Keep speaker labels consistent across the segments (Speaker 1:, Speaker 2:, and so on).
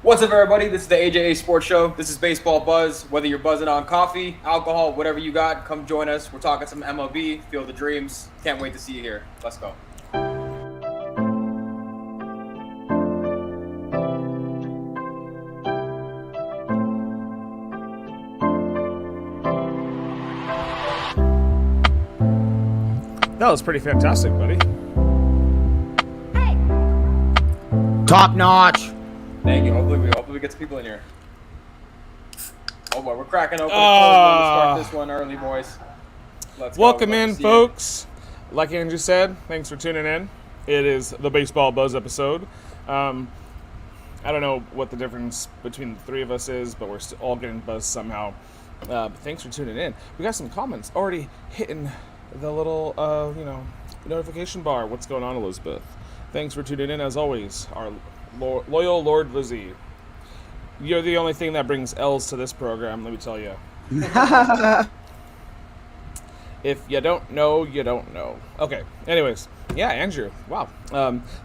Speaker 1: What's up, everybody? This is the AJA Sports Show. This is Baseball Buzz. Whether you're buzzing on coffee, alcohol, whatever you got, come join us. We're talking some MLB, Field of Dreams. Can't wait to see you here. Let's go.
Speaker 2: That was pretty fantastic, buddy.
Speaker 3: Top notch.
Speaker 1: Thank you. Hopefully we get some people in here. Oh boy, we're cracking open a cold one to start this one early, boys. Let's
Speaker 2: Welcome
Speaker 1: go.
Speaker 2: in, folks. Like Andrew said, thanks for tuning in. It is the Baseball Buzz episode. I don't know what the difference between the three of us is, but we're all getting buzzed somehow. Thanks for tuning in. We got some comments already hitting the little, notification bar. What's going on, Elizabeth? Thanks for tuning in, as always. Our loyal Lord Lizzie. You're the only thing that brings L's to this program, let me tell you. If you don't know, you don't know. Okay. Anyways, yeah, Andrew. Wow.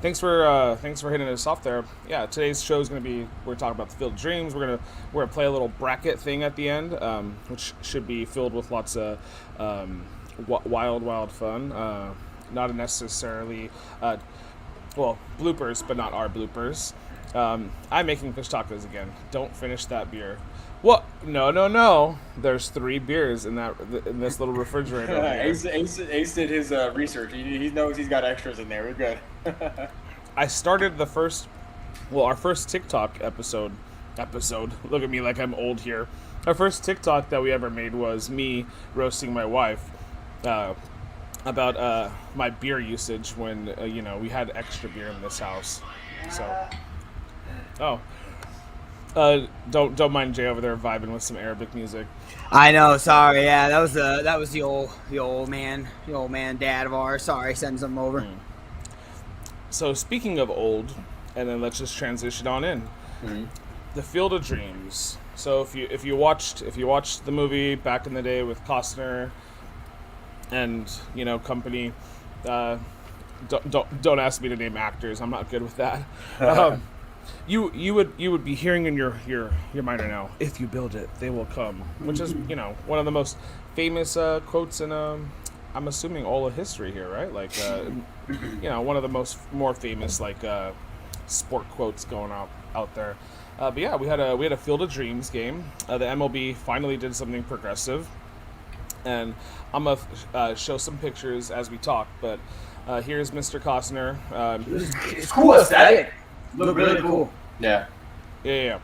Speaker 2: Thanks for hitting us off there. Yeah, today's show is going to be, we're talking about the Field of Dreams. We're gonna play a little bracket thing at the end, which should be filled with lots of wild fun. Not necessarily bloopers, but not our bloopers. I'm making fish tacos again. Don't finish that beer. What? No. There's 3 beers in this little refrigerator.
Speaker 1: Ace did his research. He knows he's got extras in there. We're good.
Speaker 2: I started our first TikTok episode. Look at me like I'm old here. Our first TikTok that we ever made was me roasting my wife about my beer usage when we had extra beer in this house. So, don't mind Jay over there vibing with some Arabic music.
Speaker 3: I know. Sorry. Yeah, that was the old man dad of ours. Sorry, send something over.
Speaker 2: So speaking of old, and then let's just transition on in. The Field of Dreams. So if you watched the movie back in the day with Costner and company, don't ask me to name actors. I'm not good with that. You would be hearing in your mind right now, if you build it, they will come, which is one of the most famous quotes in I'm assuming all of history here, right? Like one of the more famous sport quotes going out there. But yeah, we had a Field of Dreams game. The MLB finally did something progressive, and I'm gonna show some pictures as we talk. But here's Mr. Costner.
Speaker 3: It's cool aesthetic. Look really cool.
Speaker 1: Yeah.
Speaker 2: He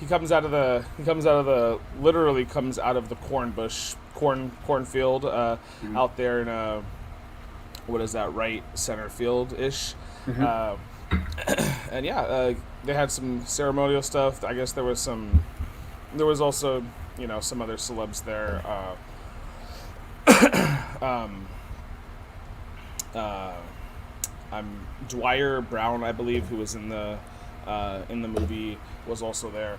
Speaker 2: comes out of the cornfield out there in what is that, right center field ish. And yeah, they had some ceremonial stuff. I guess there was also some other celebs there. Dwyer Brown, I believe, who was in the movie, was also there.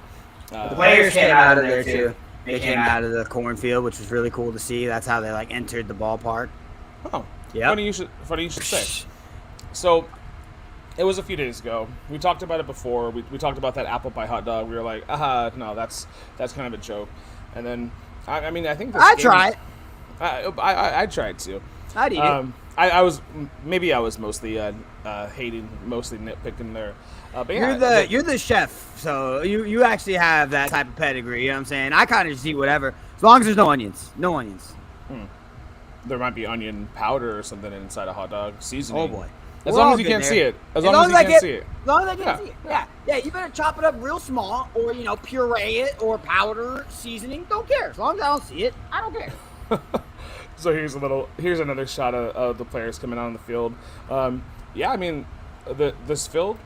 Speaker 3: The players came out of there too. They came out of the cornfield, which was really cool to see. That's how they entered the ballpark.
Speaker 2: Oh,
Speaker 3: yeah.
Speaker 2: Funny you should say. So, it was a few days ago. We talked about it before. We talked about that apple pie hot dog. We were like, no, that's kind of a joke. And then, I think this
Speaker 3: I tried.
Speaker 2: I tried too.
Speaker 3: I'd eat it.
Speaker 2: I was mostly hating, mostly nitpicking there. But yeah,
Speaker 3: you're the chef, so you actually have that type of pedigree. You know what I'm saying? I kind of just eat whatever, as long as there's no onions. No onions.
Speaker 2: There might be onion powder or something inside a hot dog seasoning.
Speaker 3: Oh boy.
Speaker 2: As long as you can't see it. As long as you can't see it.
Speaker 3: As long as I can't see it. Yeah. You better chop it up real small, or puree it, or powder seasoning. Don't care. As long as I don't see it, I don't care.
Speaker 2: So here's another shot of the players coming out on the field. This field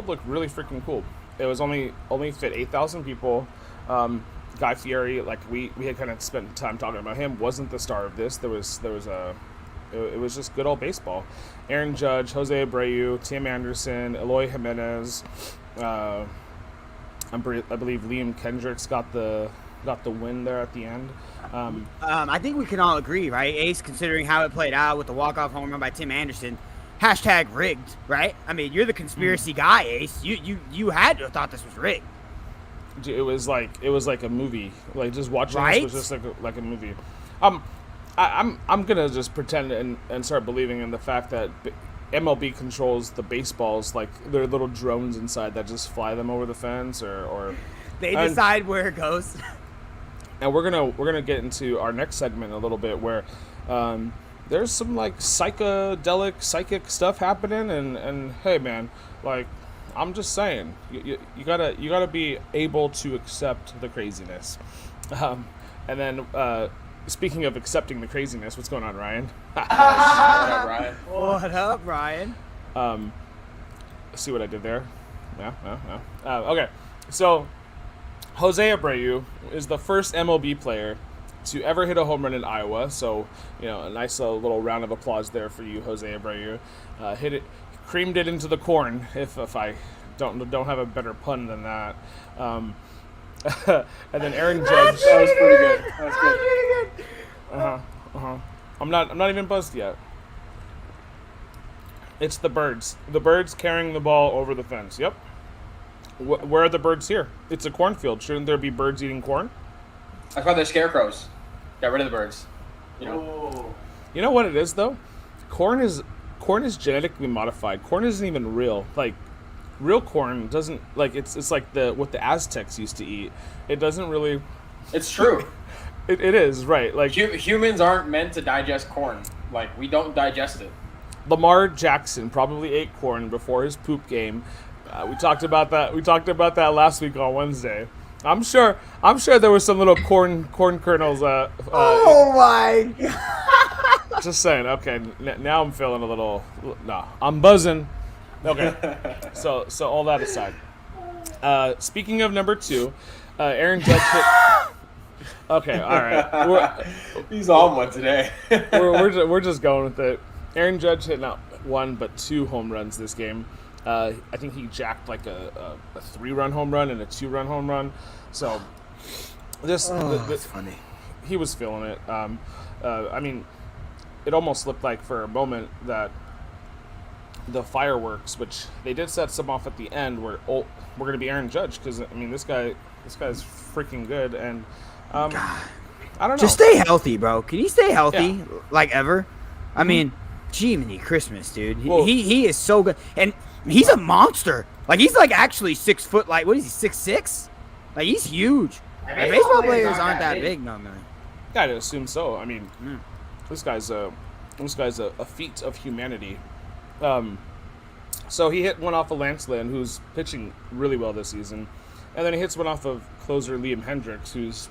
Speaker 2: looked really freaking cool. It was only fit 8,000 people. Guy Fieri, we had kind of spent time talking about him, wasn't the star of this. It was just good old baseball. Aaron Judge, Jose Abreu, Tim Anderson, Eloy Jimenez. I believe Liam Kendricks got the win there at the end.
Speaker 3: I think we can all agree, right, Ace, considering how it played out with the walk-off home run by Tim Anderson. hashtag rigged, right? I mean, you're the conspiracy guy, Ace. You had to have thought this was rigged.
Speaker 2: It was like a movie. Like just watching
Speaker 3: Right?
Speaker 2: this was just like a movie. I'm gonna just pretend and start believing in the fact that MLB controls the baseballs, like they're little drones inside that just fly them over the fence, or
Speaker 3: They decide where it goes.
Speaker 2: And we're gonna get into our next segment a little bit where there's some like psychic stuff happening, and hey man, like I'm just saying, you gotta be able to accept the craziness. And then speaking of accepting the craziness, what's going on, Ryan?
Speaker 1: What up, Ryan?
Speaker 3: What up, Ryan?
Speaker 2: See what I did there? No. Okay, so Jose Abreu is the first MLB player to ever hit a home run in Iowa. So, a nice little round of applause there for you, Jose Abreu. Hit it, creamed it into the corn, if I don't have a better pun than that. And then Aaron Judge.
Speaker 1: That was pretty good. That was good.
Speaker 2: I'm not even buzzed yet. It's the birds. The birds carrying the ball over the fence. Yep. Where are the birds here? It's a cornfield. Shouldn't there be birds eating corn?
Speaker 1: That's why they're scarecrows. Got rid of the birds.
Speaker 2: You know what it is though? Corn is genetically modified. Corn isn't even real. Like real corn doesn't like it's like what the Aztecs used to eat. It doesn't really.
Speaker 1: It's true.
Speaker 2: It is right. Like
Speaker 1: humans aren't meant to digest corn. Like we don't digest it.
Speaker 2: Lamar Jackson probably ate corn before his poop game. We talked about that. We talked about that last week on Wednesday. I'm sure there was some little corn kernels.
Speaker 3: Oh my god!
Speaker 2: Just saying. Okay, now I'm feeling a little. No, I'm buzzing. Okay. So all that aside, speaking of number 2, Aaron Judge hit. Okay, all right.
Speaker 1: He's on one today.
Speaker 2: we're just going with it. Aaron Judge hit not 1 but 2 home runs this game. I think he jacked like a 3-run home run and a 2-run home run. So that's
Speaker 3: funny.
Speaker 2: He was feeling it. I mean, it almost looked like for a moment that the fireworks, which they did set some off at the end, were going to be Aaron Judge because I mean this guy's freaking good, and I don't know.
Speaker 3: Just stay healthy, bro. Can you stay healthy like ever? I mean, Jiminy Christmas, dude. He is so good, and he's a monster. Like he's like actually 6 foot. Like what is he? 6'6"? Like he's huge. Like, baseball players aren't that big, no man.
Speaker 2: I'd assume so. I mean, this guy's a feat of humanity. So he hit one off of Lance Lynn, who's pitching really well this season, and then he hits one off of closer Liam Hendricks, who's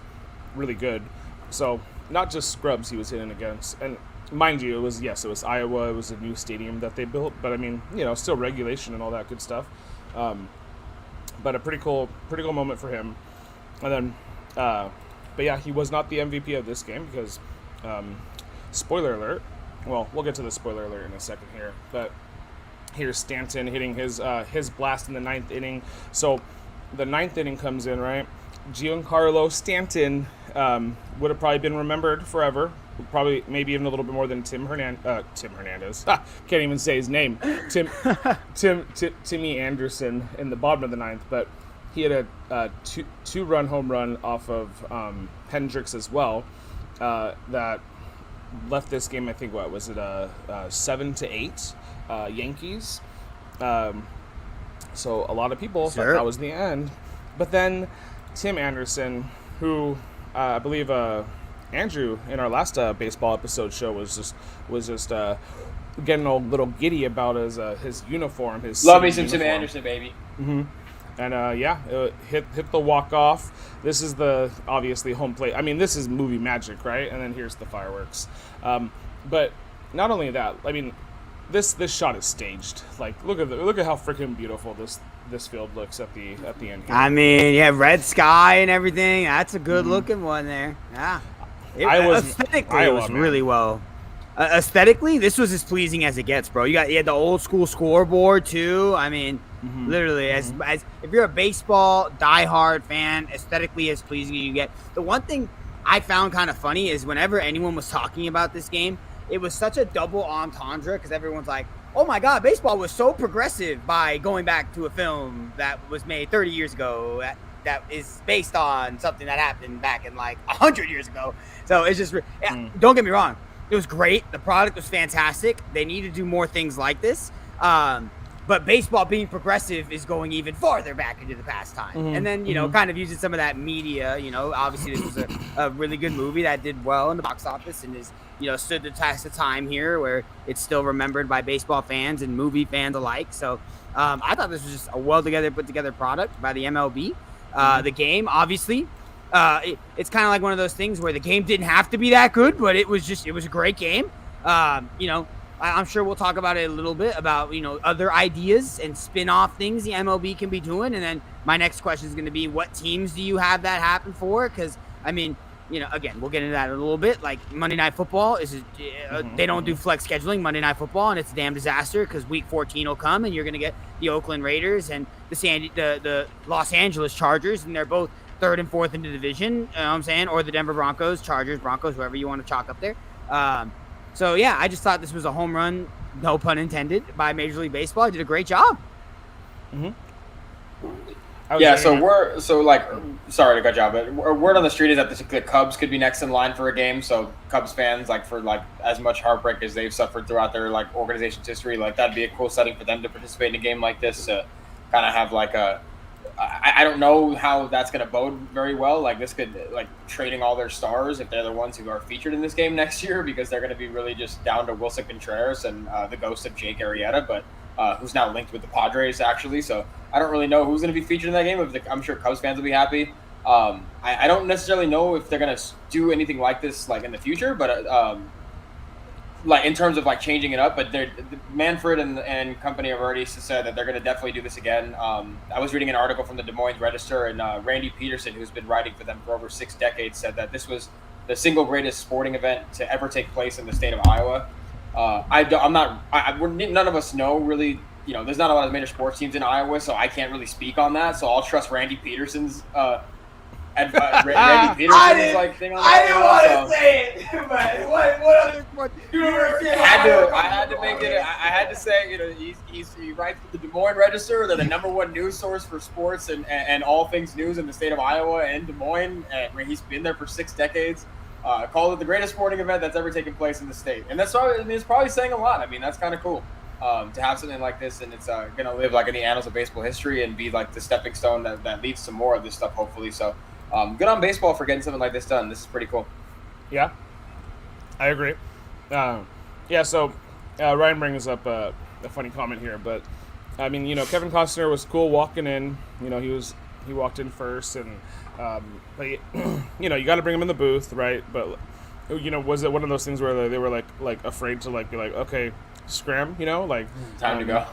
Speaker 2: really good. So not just scrubs he was hitting against, and mind you, it was Iowa. It was a new stadium that they built, but I mean, still regulation and all that good stuff. But a pretty cool moment for him. And then, but yeah, he was not the MVP of this game because, spoiler alert. Well, we'll get to the spoiler alert in a second here. But here's Stanton hitting his blast in the 9th inning. So the 9th inning comes in, right? Giancarlo Stanton would have probably been remembered forever. Probably, maybe even a little bit more than Tim Hernandez. Can't even say his name. Timmy Anderson in the bottom of the 9th. But he had a two-run home run off of Hendricks as well. That left this game, I think, 7-8 Yankees. So a lot of people thought that was the end. But then Tim Anderson, who I believe Andrew in our last baseball episode show was just getting a little giddy about his uniform.
Speaker 1: Love me some Tim Anderson, baby.
Speaker 2: Mm-hmm. And hit the walk off. This is the obviously home plate. I mean, this is movie magic, right? And then here's the fireworks. But not only that, I mean, this shot is staged. Like, look at how freaking beautiful this field looks at the end here.
Speaker 3: I mean, yeah, red sky and everything. That's a good looking one there. Yeah. Aesthetically, it was really well. Aesthetically, this was as pleasing as it gets, bro. You had the old school scoreboard too. I mean, literally, as if you're a baseball diehard fan, aesthetically as pleasing as you get. The one thing I found kind of funny is whenever anyone was talking about this game, it was such a double entendre because everyone's like, oh my God, baseball was so progressive by going back to a film that was made 30 years ago that is based on something that happened back in like 100 years ago. So it's just, don't get me wrong. It was great. The product was fantastic. They need to do more things like this. But baseball being progressive is going even farther back into the past time. And then, you know, kind of using some of that media, you know, obviously this was a really good movie that did well in the box office and is, you know, stood the test of time here where it's still remembered by baseball fans and movie fans alike. So I thought this was just a put together product by the MLB. The game, obviously, it's kind of like one of those things where the game didn't have to be that good, but it was a great game. You know, I'm sure we'll talk about it a little bit about, you know, other ideas and spin-off things the MLB can be doing. And then my next question is going to be, what teams do you have that happen for? Because, I mean, you know, again, we'll get into that in a little bit. Like Monday Night Football they don't do flex scheduling Monday Night Football, and it's a damn disaster because Week 14 will come and you're going to get the Oakland Raiders and the Los Angeles Chargers, and they're both third and fourth in the division. You know what I'm saying? Or the Denver Broncos, Chargers, Broncos, whoever you want to chalk up there. So yeah, I just thought this was a home run, no pun intended, by Major League Baseball. Did a great job.
Speaker 1: Yeah, sorry to cut you off, but word on the street is that the Cubs could be next in line for a game. So Cubs fans, like for like as much heartbreak as they've suffered throughout their like organization's history, like that'd be a cool setting for them to participate in a game like this. To kind of have like I don't know how that's going to bode very well. Like this could like trading all their stars if they're the ones who are featured in this game next year, because they're going to be really just down to Wilson Contreras and the ghost of Jake Arrieta, but who's now linked with the Padres actually. So I don't really know who's going to be featured in that game. I'm sure Cubs fans will be happy. I don't necessarily know if they're going to do anything like this like in the future, but like in terms of like changing it up, but Manfred and company have already said that they're going to definitely do this again. I was reading an article from the Des Moines Register, and Randy Peterson, who's been writing for them for over 6 decades, said that this was the single greatest sporting event to ever take place in the state of Iowa. None of us know really, you know, there's not a lot of major sports teams in Iowa, so I can't really speak on that. So I'll trust Randy Peterson's Randy Peterson's like thing on that.
Speaker 3: I didn't want to say it, but what other sports?
Speaker 1: I had to make it. I had to say, you know, he writes for the Des Moines Register. They're the #1 news source for sports and all things news in the state of Iowa and Des Moines. And he's been there for 6 decades. Called it the greatest sporting event that's ever taken place in the state, and that's probably, I mean, it's probably saying a lot. I mean, that's kind of cool to have something like this, and it's gonna live like in the annals of baseball history and be like the stepping stone that leads to more of this stuff, hopefully. So. Good on baseball for getting something like this done. This is pretty cool.
Speaker 2: Yeah, I agree. So Ryan brings up a funny comment here, but I mean, you know, Kevin Costner was cool walking in. You know, he walked in first, and but you know, you got to bring him in the booth, right? But you know, was it one of those things where they were like afraid to like be like, okay, scram, you know, like
Speaker 1: time to go.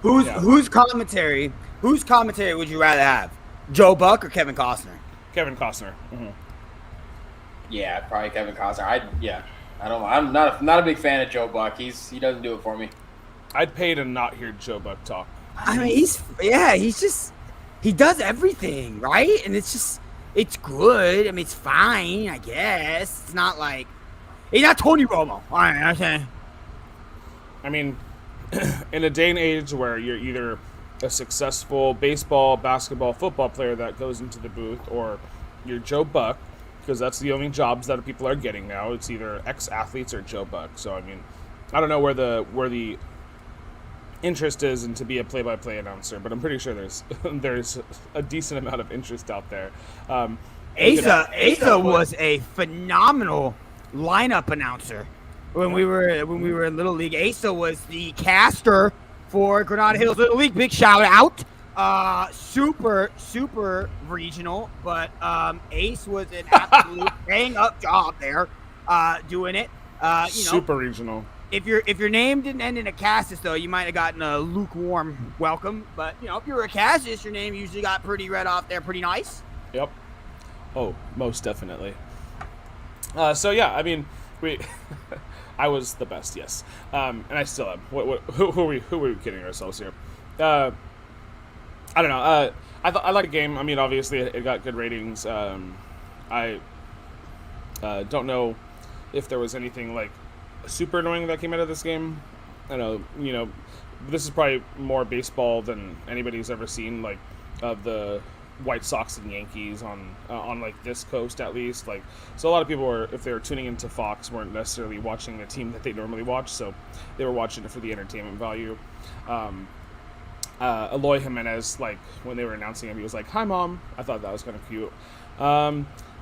Speaker 3: Whose commentary would you rather have? Joe Buck or Kevin Costner?
Speaker 2: Kevin Costner.
Speaker 1: Yeah, probably Kevin Costner. I don't know. I'm not a big fan of Joe Buck. He doesn't do it for me.
Speaker 2: I'd pay to not hear Joe Buck talk.
Speaker 3: I mean, he does everything, right? And it's good. I mean, it's fine, I guess. It's not like he's not Tony Romo.
Speaker 2: I mean, in a day and age where you're either a successful baseball, basketball, football player that goes into the booth, or you're Joe Buck, because that's the only jobs that people are getting now. It's either ex-athletes or Joe Buck. So I mean, I don't know where the interest is in to be a play-by-play announcer, but I'm pretty sure there's a decent amount of interest out there.
Speaker 3: Asa was a phenomenal lineup announcer when we were in Little League. Asa was the caster for Granada Hills Little League. Big shout out. Super regional, but Ace was an absolute bang up job there, doing it.
Speaker 2: Super regional.
Speaker 3: If your name didn't end in a Cassis, though, you might have gotten a lukewarm welcome. But you know, if you were a Cassis, your name usually got pretty read off there, pretty nice.
Speaker 2: Yep. Oh, most definitely. So yeah, I mean, I was the best, yes, and I still am. Who are we kidding ourselves here? I don't know. I like the game. I mean, obviously, it got good ratings. I don't know if there was anything like super annoying that came out of this game. I know, this is probably more baseball than anybody's ever seen, like, of the White Sox and Yankees on like this coast at least. Like, so a lot of people were, if they were tuning into Fox, weren't necessarily watching the team that they normally watch, so they were watching it for the entertainment value. Eloy Jimenez, like, when they were announcing him, he was like, "Hi, Mom." I thought that was kind of cute.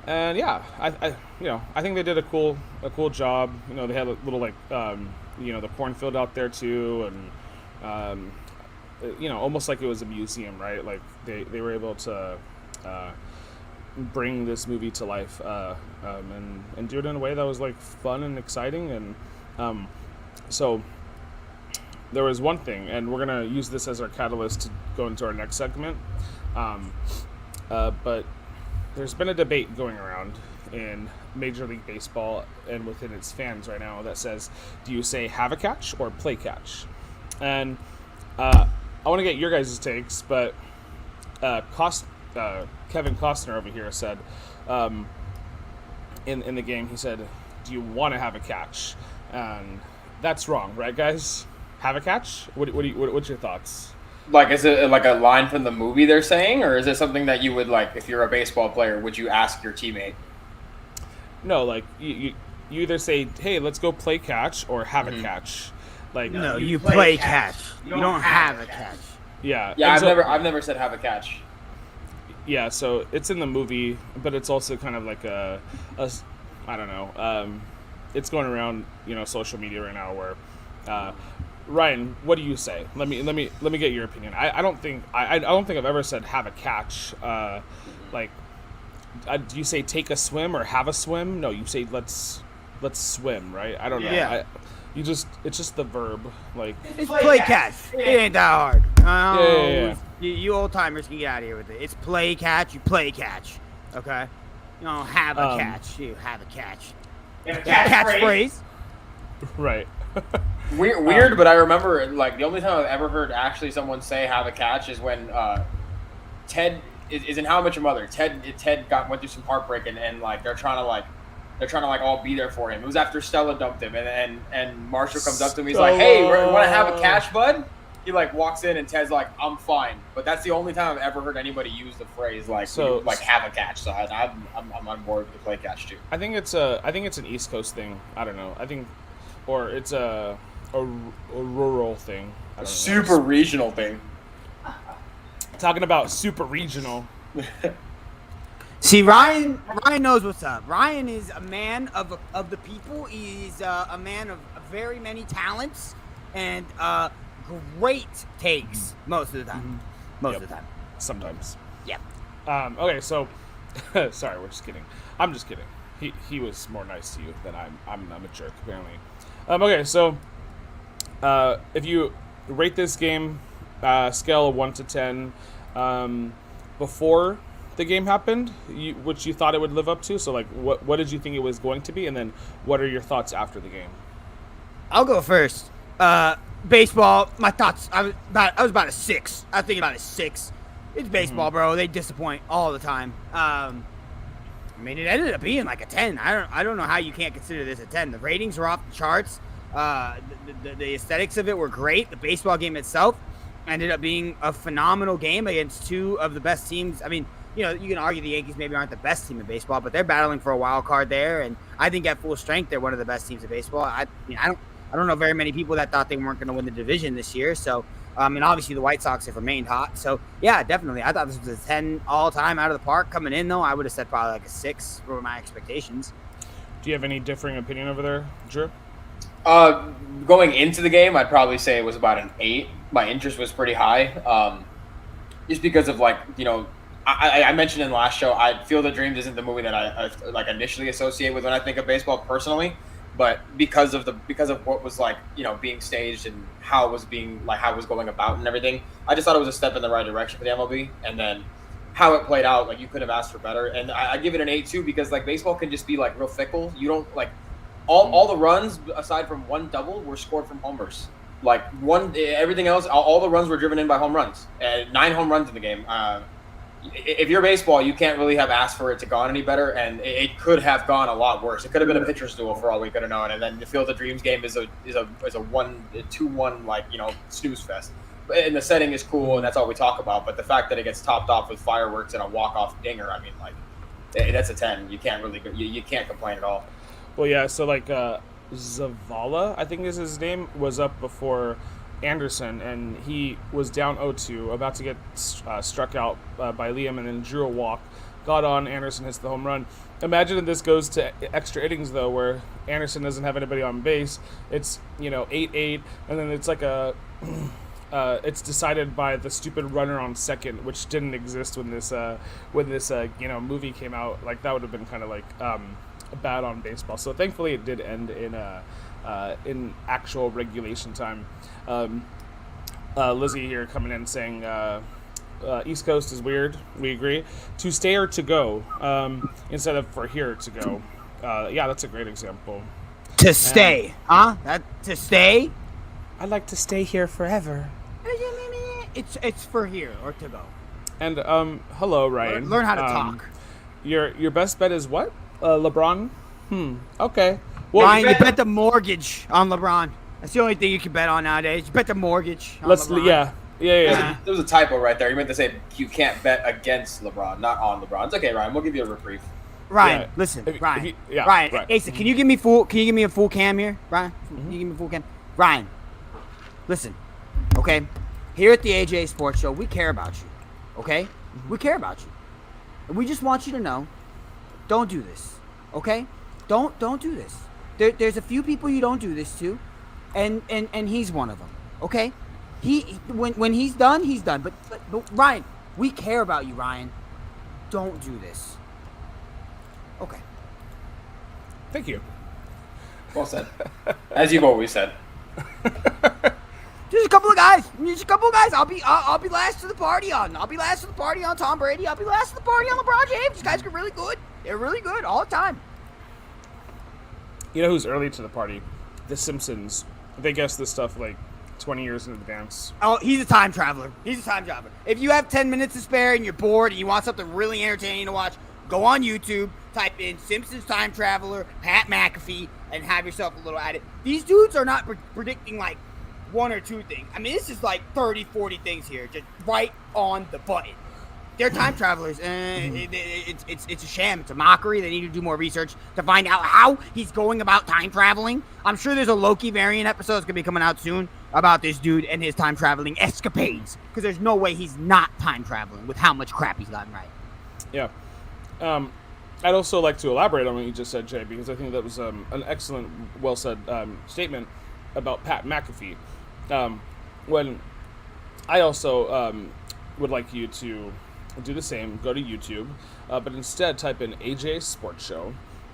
Speaker 2: And yeah, I think they did a cool job. They had a little, like, the cornfield out there too, and almost like it was a museum, right? Like they were able to bring this movie to life, and do it in a way that was, like, fun and exciting. And so there was one thing, and we're gonna use this as our catalyst to go into our next segment. But there's been a debate going around in Major League Baseball and within its fans right now that says, do you say have a catch or play catch? And I want to get your guys' takes, but Kevin Costner over here said, in the game, he said, do you want to have a catch? And that's wrong, right, guys? Have a catch? What's your thoughts?
Speaker 1: Like, is it like a line from the movie they're saying, or is it something that you would, like, if you're a baseball player, would you ask your teammate?
Speaker 2: No, like, you either say, hey, let's go play catch, or have a catch. Like,
Speaker 3: no, you play catch. You don't have a catch.
Speaker 2: Yeah.
Speaker 1: Yeah, I've never said have a catch.
Speaker 2: Yeah, so it's in the movie, but it's also kind of like a I don't know. It's going around, social media right now where Ryan, what do you say? Let me get your opinion. I don't think I've ever said have a catch. Do you say take a swim or have a swim? No, you say let's swim, right? I don't know.
Speaker 3: Yeah.
Speaker 2: It's just the verb, like.
Speaker 3: It's play catch. It ain't that hard.
Speaker 2: Yeah.
Speaker 3: You old timers can get out of here with it. It's play catch. You play catch. Okay. You don't have a catch. You have a catch. Catchphrase.
Speaker 2: Right.
Speaker 1: Weird, but I remember, like, the only time I've ever heard actually someone say have a catch is when Ted is in How I Met Your Mother. Ted went through some heartbreak, and like they're trying to like all be there for him. It was after Stella dumped him, and Marshall comes up to him. He's like, "Hey, want to have a catch, bud?" He, like, walks in, and Ted's like, "I'm fine." But that's the only time I've ever heard anybody use the phrase like have a catch. So I'm on board with the play catch too.
Speaker 2: I think it's an East Coast thing. I don't know. Or it's a rural thing. I don't know.
Speaker 1: Super regional thing.
Speaker 2: Talking about super regional.
Speaker 3: See, Ryan knows what's up. Ryan is a man of the people. He's a man of very many talents and great takes most of the time. Most of the time.
Speaker 2: Sometimes.
Speaker 3: Yep.
Speaker 2: Okay, so sorry, we're just kidding. I'm just kidding. He was more nice to you than I'm a jerk, apparently. Okay, so if you rate this game scale of 1 to 10 before the game happened, which you thought it would live up to, so, like, what did you think it was going to be, and then what are your thoughts after the game?
Speaker 3: I'll go first. Baseball, my thoughts, I was about a 6. I was thinking about a 6. It's baseball, bro. They disappoint all the time. It ended up being like a 10. I don't know how you can't consider this a 10. The ratings were off the charts. The aesthetics of it were great. The baseball game itself ended up being a phenomenal game against two of the best teams. I mean, you can argue the Yankees maybe aren't the best team in baseball, but they're battling for a wild card there, and I think at full strength they're one of the best teams in baseball. I don't know very many people that thought they weren't going to win the division this year. So, and obviously the White Sox have remained hot. So, yeah, definitely. I thought this was a 10 all-time out of the park. Coming in, though, I would have said probably like a 6 for my expectations.
Speaker 2: Do you have any differing opinion over there, Drew?
Speaker 1: Going into the game, I'd probably say it was about an 8. My interest was pretty high, just because of, like, I mentioned in the last show, I Field of Dreams isn't the movie that I like initially associate with when I think of baseball personally, but because of what was, like, being staged and how it was going about and everything, I just thought it was a step in the right direction for the MLB. And then how it played out, like, you could have asked for better. And I give it an 8 too, because, like, baseball can just be, like, real fickle. You don't, like, all the runs aside from one double were scored from homers. Like, everything else, all the runs were driven in by home runs. 9 home runs in the game. if you're baseball, you can't really have asked for it to gone any better, and it could have gone a lot worse. It could have been a pitcher's duel for all we could have known, and then the Field of Dreams game is a 2-1 like snooze fest. And the setting is cool, and that's all we talk about. But the fact that it gets topped off with fireworks and a walk-off dinger, I mean, like that's a 10. You can't really you can't complain at all.
Speaker 2: Well, yeah. So like Zavala, I think is his name, was up before Anderson, and he was down 0-2, about to get struck out by Liam, and then drew a walk. Got on, Anderson hits the home run. Imagine if this goes to extra innings, though, where Anderson doesn't have anybody on base. It's 8-8, and then it's like it's decided by the stupid runner on second, which didn't exist when this movie came out. Like that would have been kind of like bad on baseball. So thankfully, it did end in actual regulation time. Lizzie here coming in saying East Coast is weird. We agree. To stay or to go instead of for here to go. Yeah, that's a great example.
Speaker 3: To stay, huh? To stay?
Speaker 2: I'd like to stay here forever.
Speaker 3: It's for here or to go.
Speaker 2: And hello, Ryan.
Speaker 3: Learn how to talk.
Speaker 2: Your best bet is what? LeBron? Okay. Well,
Speaker 3: Ryan, you bet the mortgage on LeBron. That's the only thing you can bet on nowadays. You bet the mortgage on LeBron.
Speaker 2: Yeah.
Speaker 1: There was a typo right there. You meant to say you can't bet against LeBron, not on LeBron. It's okay, Ryan. We'll give you a reprieve.
Speaker 3: Ryan, listen, Ryan. Ryan, Asa, can you give me a full cam here, Ryan? Can you give me a full cam? Ryan, listen, okay? Here at the AJ Sports Show, we care about you, okay? We care about you. And we just want you to know, don't do this, okay? Don't do this. There's a few people you don't do this to, and he's one of them, okay? When he's done, he's done. But Ryan, we care about you, Ryan. Don't do this. Okay.
Speaker 2: Thank you.
Speaker 1: Well said. As you've always said.
Speaker 3: Just a couple of guys. I'll be last to the party on. I'll be last to the party on Tom Brady. I'll be last to the party on LeBron James. These guys are really good. They're really good all the time.
Speaker 2: You know who's early to the party? The Simpsons. They guess this stuff like 20 years in advance.
Speaker 3: Oh, he's a time traveler. If you have 10 minutes to spare and you're bored and you want something really entertaining to watch, go on YouTube, type in Simpsons Time Traveler, Pat McAfee, and have yourself a little at it. These dudes are not predicting like one or two things. I mean, this is like 30, 40 things here, just right on the button. They're time travelers. It's a sham. It's a mockery. They need to do more research to find out how he's going about time traveling. I'm sure there's a Loki variant episode that's going to be coming out soon about this dude and his time traveling escapades. Because there's no way he's not time traveling with how much crap he's gotten right.
Speaker 2: Yeah. I'd also like to elaborate on what you just said, Jay, because I think that was an excellent, well-said statement about Pat McAfee. When I also would like you to do the same, go to YouTube, but instead type in AJ Sports Show,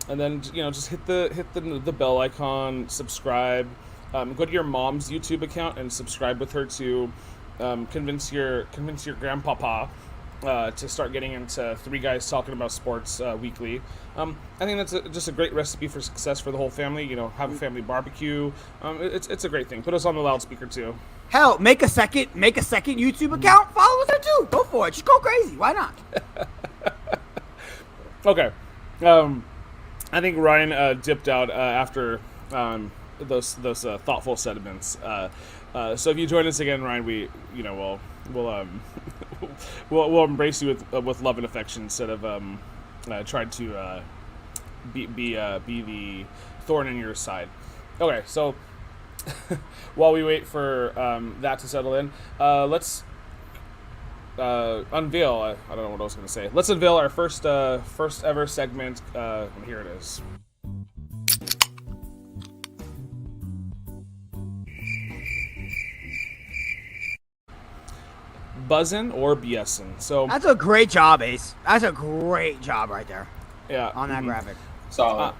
Speaker 2: and then just hit the bell icon, subscribe, go to your mom's YouTube account and subscribe with her to convince your grandpapa to start getting into three guys talking about sports weekly. I think that's just a great recipe for success for the whole family. Have a family barbecue. It's a great thing. Put us on the loudspeaker too.
Speaker 3: Hell, make a second YouTube account. Follow us there too. Go for it. Just go crazy. Why not?
Speaker 2: Okay. I think Ryan dipped out after those thoughtful sentiments. So if you join us again, Ryan, we'll embrace you with love and affection instead of trying to be the thorn in your side. Okay, so while we wait for that to settle in, let's unveil. I don't know what I was going to say. Let's unveil our first ever segment. And here it is. BUZZIN or BSing. So
Speaker 3: that's a great job, Ace. That's a great job right there.
Speaker 2: Yeah,
Speaker 3: on that graphic.
Speaker 1: So,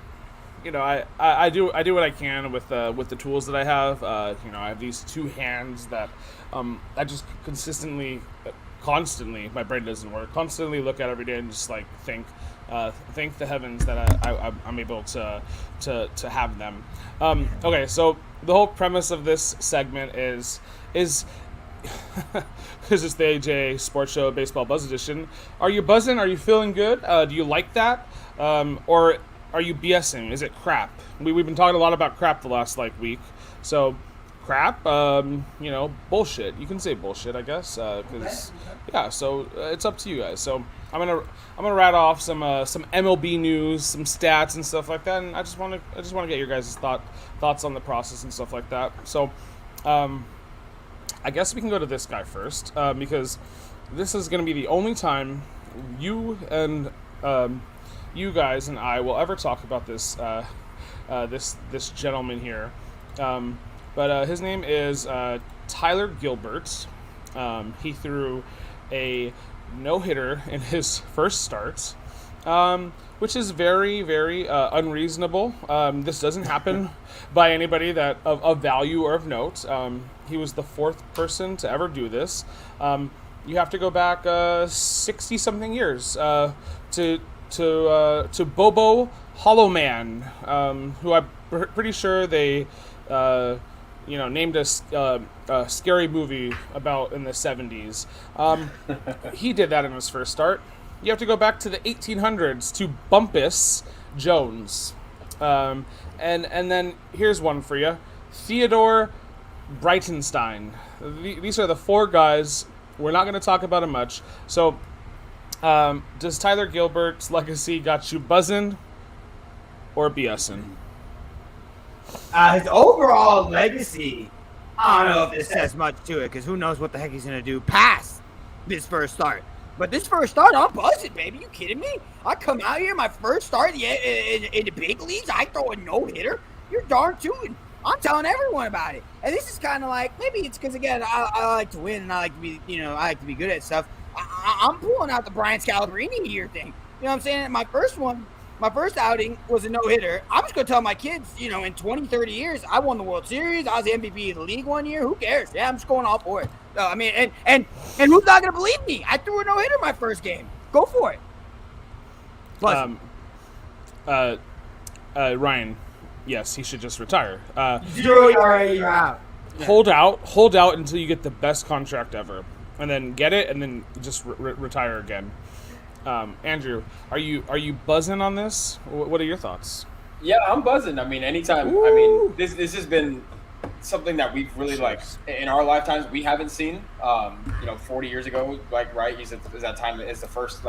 Speaker 2: I do what I can with the tools that I have. I have these two hands that I just constantly, my brain doesn't work. Constantly look at every day and just like thank the heavens that I'm able to have them. Okay, so the whole premise of this segment is because it's the AJ Sports Show Baseball Buzz Edition. Are you buzzing? Are you feeling good? Do you like that? Or are you BSing? Is it crap? We've been talking a lot about crap the last week. So crap, bullshit. You can say bullshit, I guess, because yeah. So it's up to you guys. So I'm gonna rat off some MLB news, some stats and stuff like that, and I just want to get your guys' thoughts on the process and stuff like that. So I guess we can go to this guy first, because this is going to be the only time you guys and I will ever talk about this this gentleman here. But his name is Tyler Gilbert. He threw a no-hitter in his first start, which is very, very unreasonable. This doesn't happen by anybody that of value or of note. He was the fourth person to ever do this. You have to go back 60-something years to Bobo Hollowman, who I'm pretty sure they named a scary movie about in the 70s. He did that in his first start. You have to go back to the 1800s to Bumpus Jones. And then here's one for you. Theodore Breitenstein. These are the four guys. We're not going to talk about it much. So does Tyler Gilbert's legacy got you buzzing or BSing?
Speaker 3: His overall legacy, I don't know if this says much to it, because who knows what the heck he's going to do past this first start. But this first start, I'm buzzing, baby. You kidding me? I come out here, my first start in the big leagues, I throw a no-hitter. You're darn tootin'. I'm telling everyone about it. And this is kind of like, maybe it's because, again, I like to win, and I like to be, I like to be good at stuff. I'm pulling out the Brian Scalabrine year thing. You know what I'm saying? My first outing was a no-hitter. I'm just going to tell my kids, in 20, 30 years, I won the World Series. I was the MVP of the league one year. Who cares? Yeah, I'm just going all for it. I mean, and who's not going to believe me? I threw a no-hitter my first game. Go for it. Plus,
Speaker 2: Ryan, yes, he should just retire.
Speaker 3: you're out.
Speaker 2: Hold out until you get the best contract ever, and then get it, and then just retire again. Andrew, are you buzzing on this? What are your thoughts?
Speaker 1: Yeah, I'm buzzing. I mean, anytime.
Speaker 2: Ooh.
Speaker 1: I mean, this has been something that we've really in our lifetimes we haven't seen. 40 years ago, right? Is that time is the first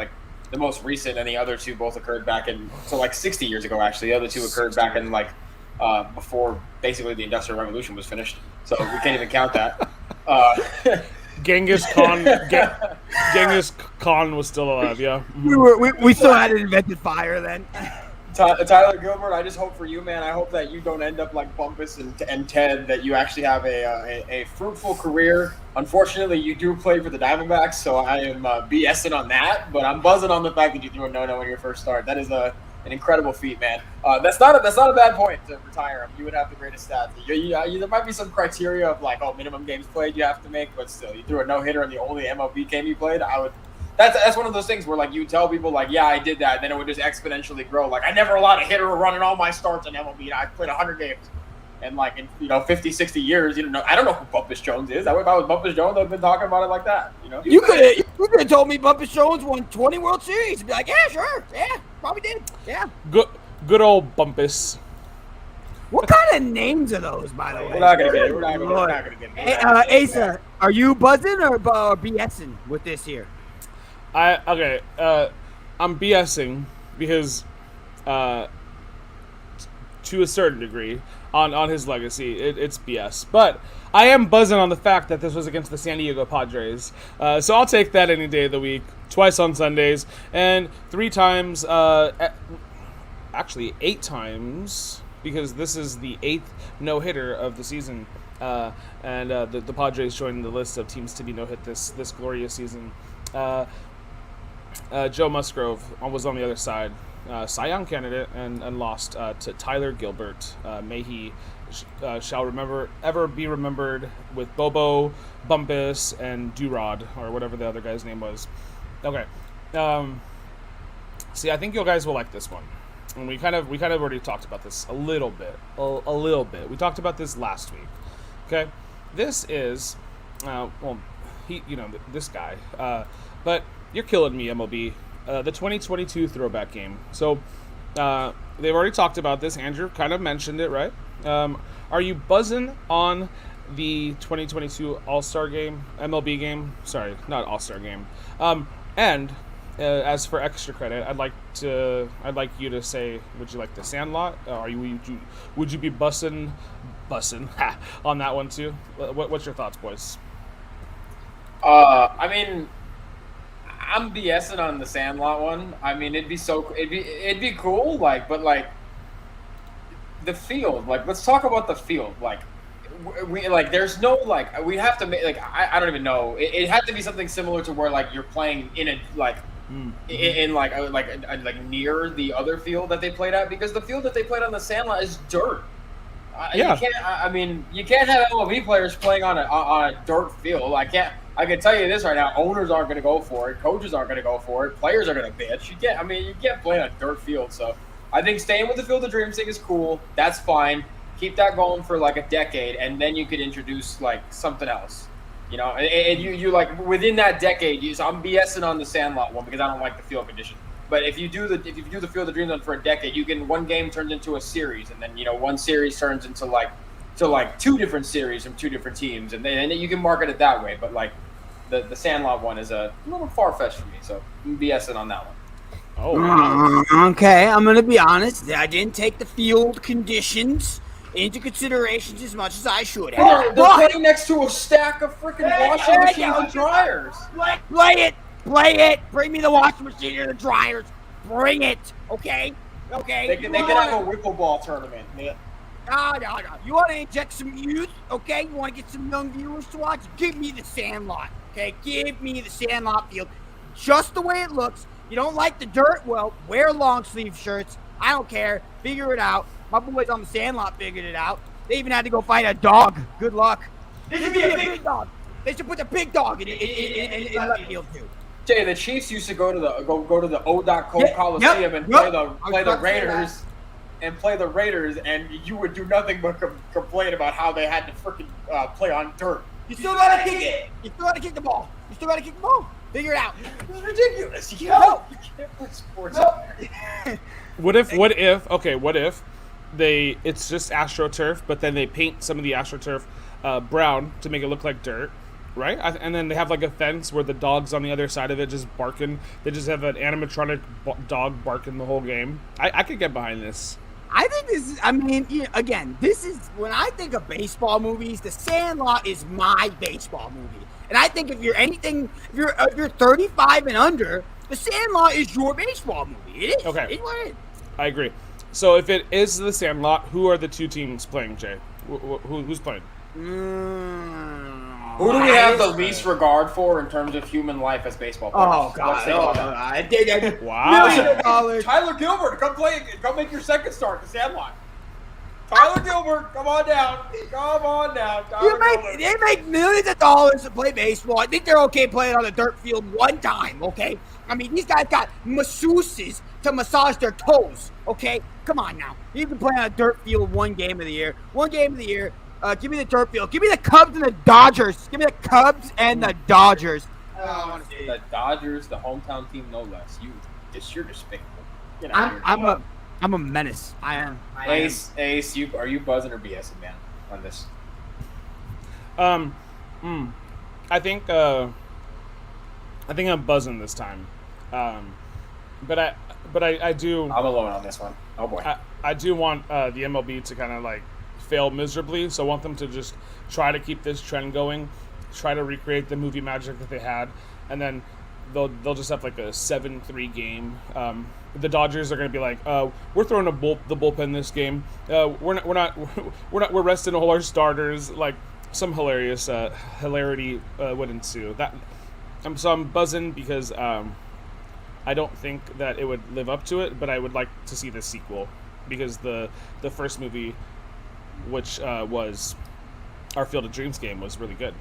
Speaker 1: the most recent, and the other two both occurred back in 60 years ago. Actually, the other two occurred back in before basically the Industrial Revolution was finished. So we can't even count that.
Speaker 2: Genghis Khan was still alive, yeah.
Speaker 3: We still hadn't invented fire then.
Speaker 1: Tyler Gilbert, I just hope for you, man. I hope that you don't end up like Bumpus and Ted, that you actually have a fruitful career. Unfortunately, you do play for the Diamondbacks, so I am BSing on that. But I'm buzzing on the fact that you threw a no-no in your first start. That is an incredible feat, man. That's not a bad point to retire. You would have the greatest stats. There might be some criteria of minimum games played you have to make, but still, you threw a no-hitter in the only MLB game you played. That's one of those things where you tell people yeah, I did that, then it would just exponentially grow. I never allowed a hitter to run in all my starts in MLB. I played 100 games, and in 50, 60 years, I don't know who Bumpus Jones is. If I was Bumpus Jones, I've been talking about it like that.
Speaker 3: You could have told me Bumpus Jones won 20 World Series. I'd be like, yeah, sure, yeah, probably did, yeah.
Speaker 2: Good old Bumpus.
Speaker 3: What kind of names are those, by the way?
Speaker 1: We're not gonna get it. We're not gonna get it.
Speaker 3: Hey, Asa, are you buzzing or BSing with this here?
Speaker 2: I'm BSing because, to a certain degree, on his legacy, it's BS. But I am buzzing on the fact that this was against the San Diego Padres. So I'll take that any day of the week, twice on Sundays, and 3 times, actually 8 times, because this is the 8th no-hitter of the season. And the Padres joined the list of teams to be no-hit this glorious season. Joe Musgrove was on the other side, Cy Young candidate, and lost to Tyler Gilbert. May he shall ever be remembered with Bobo, Bumpus, and Durod, or whatever the other guy's name was. Okay. See, I think you guys will like this one. And we kind of already talked about this a little bit. A little bit. We talked about this last week. Okay? This is well, this guy. But you're killing me, MLB. The 2022 throwback game. So they've already talked about this. Andrew kind of mentioned it, right? Are you buzzing on the 2022 All-Star game, MLB game? Sorry, not All-Star game. And as for extra credit, I'd like you to say, would you like the Sandlot? Would you be bussing on that one too? What's your thoughts, boys?
Speaker 1: I mean, I'm BSing on the Sandlot one. I mean, it'd be cool, but the field. Let's talk about the field. We there's no we have to make I don't even know. It had to be something similar to where you're playing in a in near the other field that they played at, because the field that they played on the Sandlot is dirt.
Speaker 2: Yeah.
Speaker 1: You can't have MLB players playing on a dirt field. I can tell you this right now: owners aren't going to go for it, coaches aren't going to go for it, players are going to bitch. You can't play on a dirt field. So I think staying with the Field of Dreams thing is cool. That's fine. Keep that going for a decade, and then you could introduce something else. And you within that decade. I'm BSing on the Sandlot one because I don't like the field condition. But if you do the Field of Dreams one for a decade, you can one game turns into a series, and then one series turns into two different series from two different teams, and then you can market it that way. But the Sandlot one is a little far fetched for me, so I'm BSing on that one.
Speaker 2: Oh,
Speaker 3: okay. I'm gonna be honest. I didn't take the field conditions into considerations as much as I should have.
Speaker 1: They're playing next to a stack of freaking washing machines and dryers.
Speaker 3: Play it. Bring me the washing machine and the dryers. Bring it. Okay.
Speaker 1: They can have a wiffle-ball tournament. Yeah.
Speaker 3: No. You want to inject some youth? Okay. You want to get some young viewers to watch? Give me the Sandlot. Okay. Give me the Sandlot field, just the way it looks. You don't like the dirt? Well, wear long sleeve shirts. I don't care. Figure it out. My boys on the Sandlot figured it out. They even had to go find a dog. Good luck. They should be a big dog. They should put the big dog in left field too.
Speaker 1: Jay, the Chiefs used to go to the O.Co Coliseum and play the Raiders, and you would do nothing but complain about how they had to freaking play on dirt.
Speaker 3: You still gotta kick it. You still gotta kick the ball. Figure it out.
Speaker 1: It's ridiculous. You can't put sports out there.
Speaker 2: What if it's just AstroTurf, but then they paint some of the AstroTurf brown to make it look like dirt, right? And then they have a fence where the dog's on the other side of it just barking. They just have an animatronic dog barking the whole game. I could get behind this.
Speaker 3: I think this is, again, this is, when I think of baseball movies, The Sandlot is my baseball movie. And I think if you're 35 and under, The Sandlot is your baseball movie. It is.
Speaker 2: Okay.
Speaker 3: It is.
Speaker 2: I agree. So if it is The Sandlot, who are the two teams playing, Jay? Who's playing?
Speaker 1: Who do we have the least regard for in terms of human life as baseball players?
Speaker 3: Oh, God.
Speaker 2: Wow.
Speaker 1: Tyler Gilbert, come make your second start, The Sandlot. Tyler Gilbert, come on down.
Speaker 3: They make millions of dollars to play baseball. I think they're okay playing on the dirt field one time, okay? I mean, these guys got masseuses to massage their toes, okay? Come on now. You can play on a dirt field one game of the year. Give me the dirt field. Give me the Cubs and the Dodgers. Give me the Cubs and the Dodgers.
Speaker 1: The Dodgers, the hometown team, no less. You're despicable.
Speaker 3: I'm a menace. I am.
Speaker 1: Ace, are you buzzing or BSing, man, on this?
Speaker 2: I think I'm buzzing this time. But I do.
Speaker 1: I'm alone on this one. Oh boy.
Speaker 2: I do want the MLB to kind of fail miserably. So I want them to just try to keep this trend going, try to recreate the movie magic that they had, and then they'll just have a 7-3 game. The Dodgers are going to be we're throwing the bullpen this game. We're resting all our starters. Some hilarity would ensue. I'm buzzing because I don't think that it would live up to it, but I would like to see the sequel because the first movie, which was our Field of Dreams game, was really good.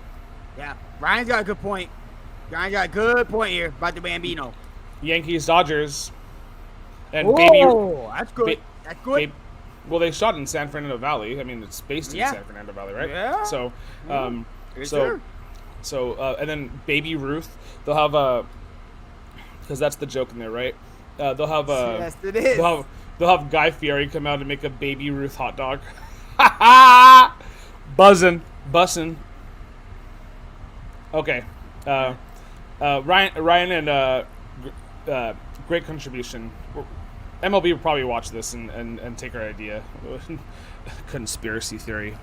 Speaker 3: Yeah, Ryan's got a good point. Ryan's got a good point here about the Bambino.
Speaker 2: Yankees, Dodgers, and
Speaker 3: that's good. That's good.
Speaker 2: Well, they shot in San Fernando Valley. I mean, it's based in San Fernando Valley, right?
Speaker 3: Yeah.
Speaker 2: So, So and then Baby Ruth, they'll have because that's the joke in there, right? They'll have
Speaker 3: yes, it is.
Speaker 2: They'll have Guy Fieri come out and make a Baby Ruth hot dog. Bussin'. Okay. Ryan and great contribution. MLB will probably watch this and take our idea. Conspiracy theory.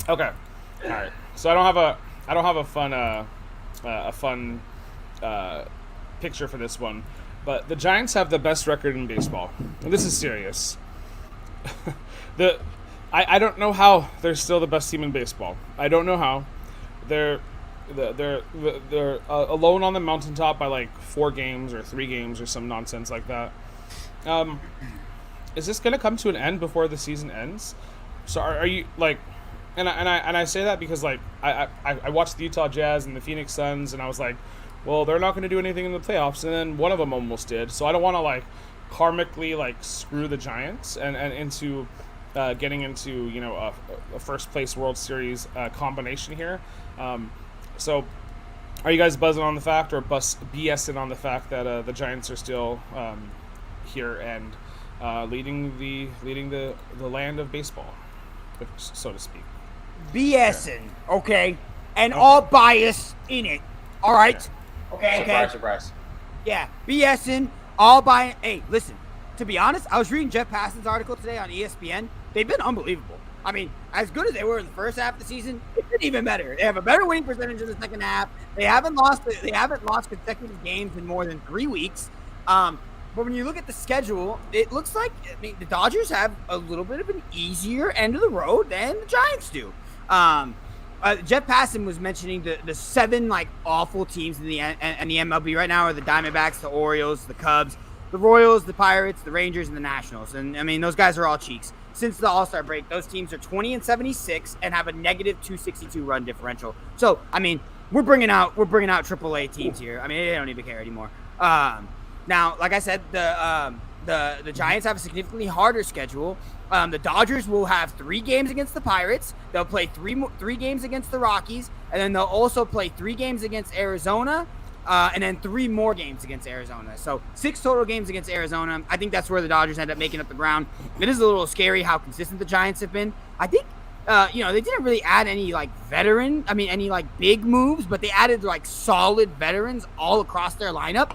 Speaker 2: Okay. All right. So I don't have a fun picture for this one, but the Giants have the best record in baseball. And this is serious. I don't know how they're still the best team in baseball. I don't know how. They're alone on the mountaintop by like 4 games or 3 games or some nonsense like that. Is this gonna come to an end before the season ends? So are you like? And I say that because like I watched the Utah Jazz and the Phoenix Suns, and I was like, well, they're not going to do anything in the playoffs, and then one of them almost did. So I don't want to like karmically like screw the Giants and into getting into a first place World Series combination here. So are you guys buzzing on the fact or BSing on the fact that the Giants are still here and leading the land of baseball, so to speak?
Speaker 3: BSing, okay, and all bias in it. All right, okay.
Speaker 1: Surprise.
Speaker 3: Yeah, BSing, all bias. Hey, listen. To be honest, I was reading Jeff Passan's article today on ESPN. They've been unbelievable. I mean, as good as they were in the first half of the season, it's been even better. They have a better winning percentage in the second half. They haven't lost consecutive games in more than 3 weeks. But when you look at the schedule, it looks like the Dodgers have a little bit of an easier end of the road than the Giants do. Jeff Passan was mentioning the 7 like awful teams in the MLB right now are the Diamondbacks, the Orioles, the Cubs, the Royals, the Pirates, the Rangers, and the Nationals. And I mean, those guys are all cheeks. Since the All-Star break, those teams are 20-76 and have a negative -262 run differential. So I mean, we're bringing out AAA teams here. I mean, they don't even care anymore. Now, like I said, the Giants have a significantly harder schedule. The Dodgers will have 3 games against the Pirates. They'll play 3 games against the Rockies, and then they'll also play 3 games against Arizona, and then 3 more games against Arizona. So 6 total games against Arizona. I think that's where the Dodgers end up making up the ground. It is a little scary how consistent the Giants have been. I think, they didn't really add any any big moves, but they added like solid veterans all across their lineup.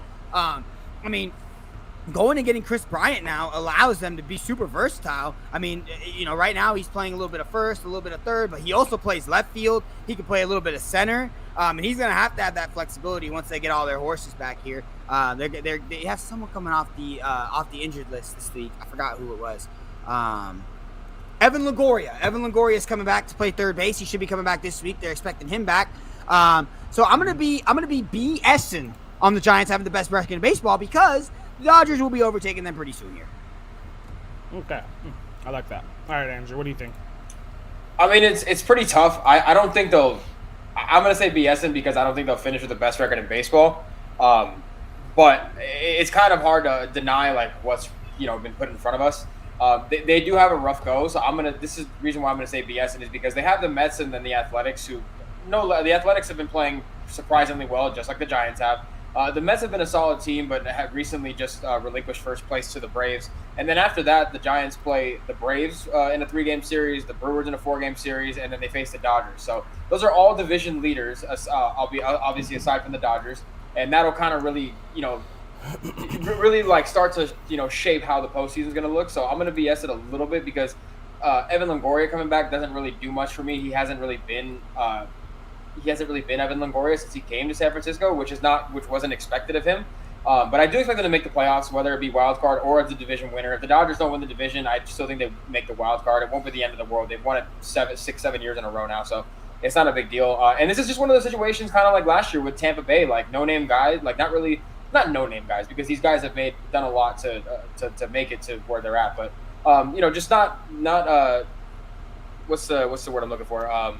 Speaker 3: Going and getting Chris Bryant now allows them to be super versatile. I mean, right now he's playing a little bit of first, a little bit of third, but he also plays left field. He can play a little bit of center, and he's going to have that flexibility once they get all their horses back here. They have someone coming off the injured list this week. I forgot who it was. Evan Longoria. Evan Longoria is coming back to play third base. He should be coming back this week. They're expecting him back. So I'm gonna be BSing on the Giants having the best record in baseball because the Dodgers will be overtaking them pretty soon here.
Speaker 2: Okay, I like that. All right, Andrew, what do you think?
Speaker 1: I mean, it's pretty tough. I don't think they'll. I'm gonna say BSing because I don't think they'll finish with the best record in baseball. But it's kind of hard to deny like what's been put in front of us. They do have a rough go, so this is the reason why I'm gonna say BSing is because they have the Mets and then the Athletics the Athletics have been playing surprisingly well, just like the Giants have. The Mets have been a solid team, but have recently just relinquished first place to the Braves. And then after that, the Giants play the Braves in a 3-game series, the Brewers in a 4-game series, and then they face the Dodgers. So those are all division leaders, obviously aside from the Dodgers. And that'll kind of really, really like start to, shape how the postseason is going to look. So I'm going to BS it a little bit because Evan Longoria coming back doesn't really do much for me. He hasn't really been Evan Longoria since he came to San Francisco, which wasn't expected of him. But I do expect them to make the playoffs, whether it be wild card or as a division winner. If the Dodgers don't win the division, I still think they make the wild card. It won't be the end of the world. They've won it 6-7 years in a row now, so it's not a big deal. And this is just one of those situations, kind of like last year with Tampa Bay, like no-name guys, like not no-name guys, because these guys have done a lot to make it to where they're at. But just not what's the word I'm looking for?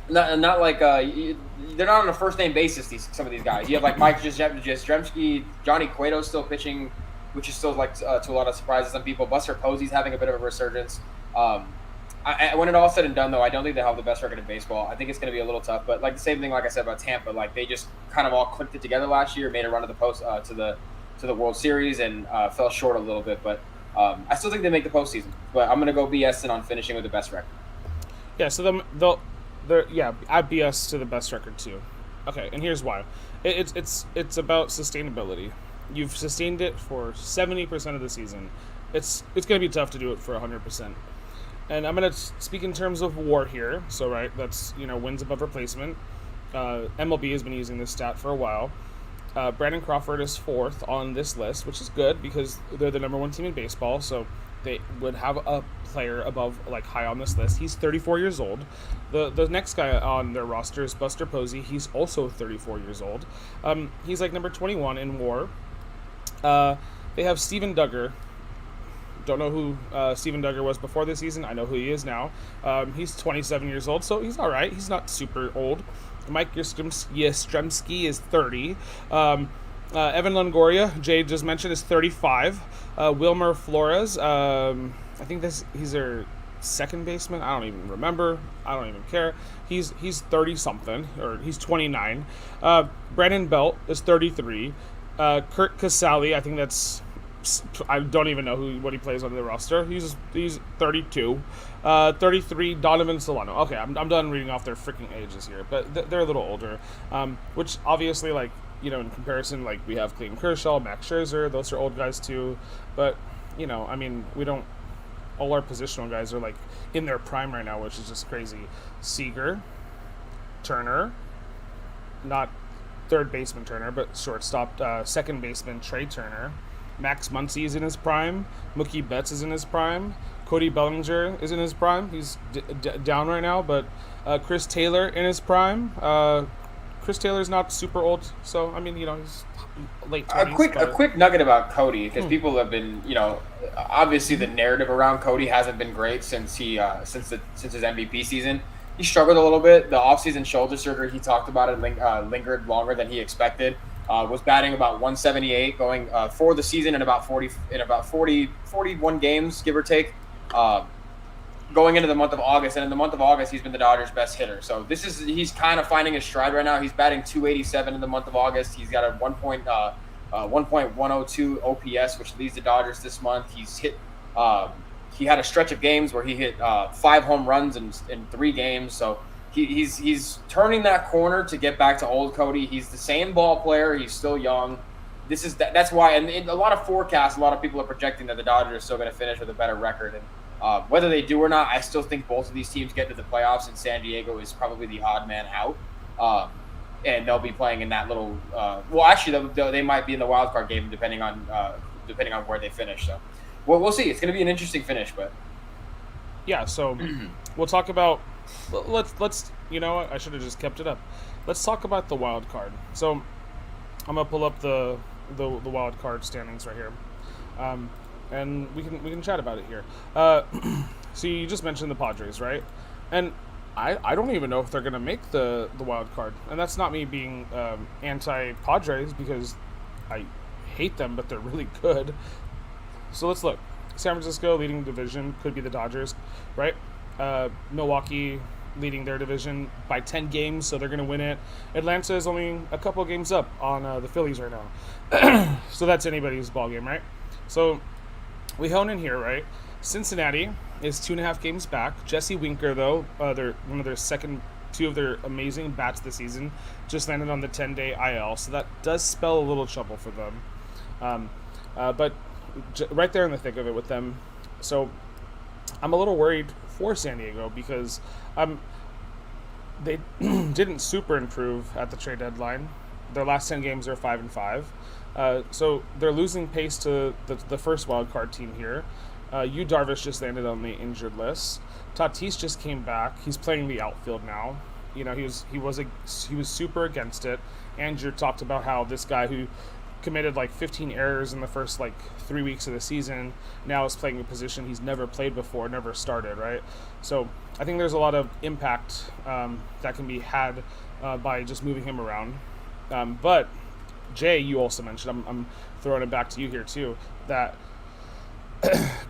Speaker 1: Not like they're not on a first name basis. Some of these guys. You have like Mike Jastrzemski, Johnny Cueto's still pitching, which is still like to a lot of surprises. Some people. Buster Posey's having a bit of a resurgence. when it all said and done, though, I don't think they'll have the best record in baseball. I think it's going to be a little tough. But like the same thing, like I said about Tampa, like they just kind of all clicked it together last year, made a run to the post to the World Series, and fell short a little bit. But I still think they make the postseason. But I'm going to go BS on finishing with the best record.
Speaker 2: Yeah. So I BS to the best record too. Okay, and here's why. It's about sustainability. You've sustained it for 70% of the season. It's going to be tough to do it for 100%. And I'm going to speak in terms of WAR here. So, right, that's, wins above replacement. MLB has been using this stat for a while. Brandon Crawford is 4th on this list, which is good because they're the number 1 team in baseball. So they would have a player above, high on this list. He's 34 years old. The next guy on their roster is Buster Posey. He's also 34 years old. He's number 21 in WAR. They have Steven Duggar. Don't know who Steven Duggar was before this season. I know who he is now. He's 27 years old, so he's all right. He's not super old. Mike Yastrzemski is 30. Evan Longoria, Jay just mentioned, is 35. Wilmer Flores, I think he's their second baseman. I don't even remember. I don't even care. He's 30-something, or he's 29. Brandon Belt is 33. Kurt Casale, I think that's... I don't even know what he plays on the roster. He's 32. 33, Donovan Solano. Okay, I'm done reading off their freaking ages here, but they're a little older. Which obviously, in comparison, we have Clayton Kershaw, Max Scherzer. Those are old guys too. But, we don't... All our positional guys are, in their prime right now, which is just crazy. Seager, Turner, not third baseman Turner, but shortstop, second baseman Trey Turner. Max Muncy is in his prime. Mookie Betts is in his prime. Cody Bellinger is in his prime. He's down right now, but Chris Taylor in his prime. Chris Taylor's not super old, so he's late 20s.
Speaker 1: A quick nugget about Cody, because people have been, obviously the narrative around Cody hasn't been great since since his MVP season. He struggled a little bit. The offseason shoulder surgery, he talked about it, lingered longer than he expected. Was batting about 178 going for the season in about 41 games, give or take, going into the month of August. And in the month of August, he's been the Dodgers' best hitter. So he's kind of finding his stride right now. He's batting 287 in the month of August. He's got a 1.102 OPS, which leads the Dodgers this month. He's hit. He had a stretch of games where he hit 5 home runs in 3 games. So he's turning that corner to get back to old Cody. He's the same ball player. He's still young. That's why, and in a lot of forecasts, a lot of people are projecting that the Dodgers are still going to finish with a better record. And whether they do or not, I still think both of these teams get to the playoffs, and San Diego is probably the odd man out. And they'll be playing in that little. Well, actually, they might be in the wild card game depending on where they finish. So, we'll see. It's going to be an interesting finish, but
Speaker 2: yeah. So we'll talk about. Let's you know what? I should have just kept it up. Let's talk about the wild card. So I'm gonna pull up the wild card standings right here, and we can chat about it here. So you just mentioned the Padres, right? And I don't even know if they're gonna make the wild card, and that's not me being anti-Padres because I hate them, but they're really good. So let's look. San Francisco leading the division could be the Dodgers, right? Milwaukee leading their division by 10 games, so they're going to win it. Atlanta is only a couple of games up on the Phillies right now. So that's anybody's ball game, right? So we hone in here, right? Cincinnati is 2.5 games back. Jesse Winker, though, one of their two of their amazing bats this season, just landed on the 10-day IL, so that does spell a little trouble for them. But right there in the thick of it with them. So I'm a little worried for San Diego because they didn't super improve at the trade deadline. Their last 10 games are 5-5. So they're losing pace to the first wild card team here. Yu Darvish just landed on the injured list. Tatis just came back. He's playing the outfield now. You know, he was super against it. Andrew talked about how this guy who committed 15 errors in the first 3 weeks of the season now is playing a position he's never played before, never started, right? So I think there's a lot of impact that can be had by just moving him around. But Jay, you also mentioned, I'm throwing it back to you here too, that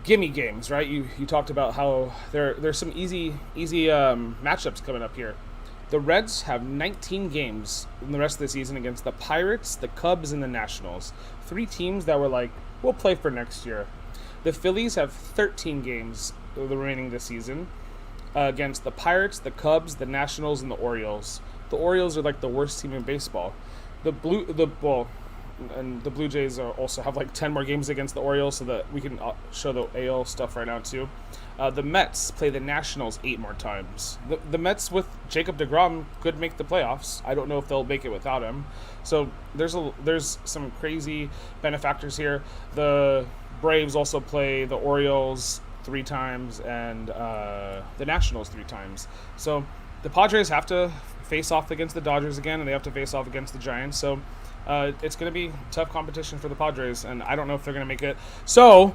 Speaker 2: gimme games, right? You talked about how there's some easy matchups coming up here. The Reds have 19 games in the rest of the season against the Pirates, the Cubs, and the Nationals. 3 teams that were like, we'll play for next year. The Phillies have 13 games the remaining this season against the Pirates, the Cubs, the Nationals, and the Orioles. The Orioles are like the worst team in baseball. The Blue Jays also have like 10 more games against the Orioles, so that we can show the AL stuff right now too. The Mets play the Nationals 8 more times. The Mets with Jacob deGrom could make the playoffs. I don't know if they'll make it without him. So there's some crazy benefactors here. The Braves also play the Orioles 3 times and the Nationals 3 times. So the Padres have to face off against the Dodgers again, and they have to face off against the Giants. So it's going to be tough competition for the Padres, and I don't know if they're going to make it. So,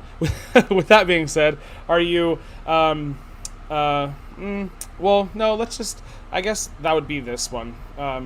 Speaker 2: with that being said, are you, well, no, let's just, I guess that would be this one. Are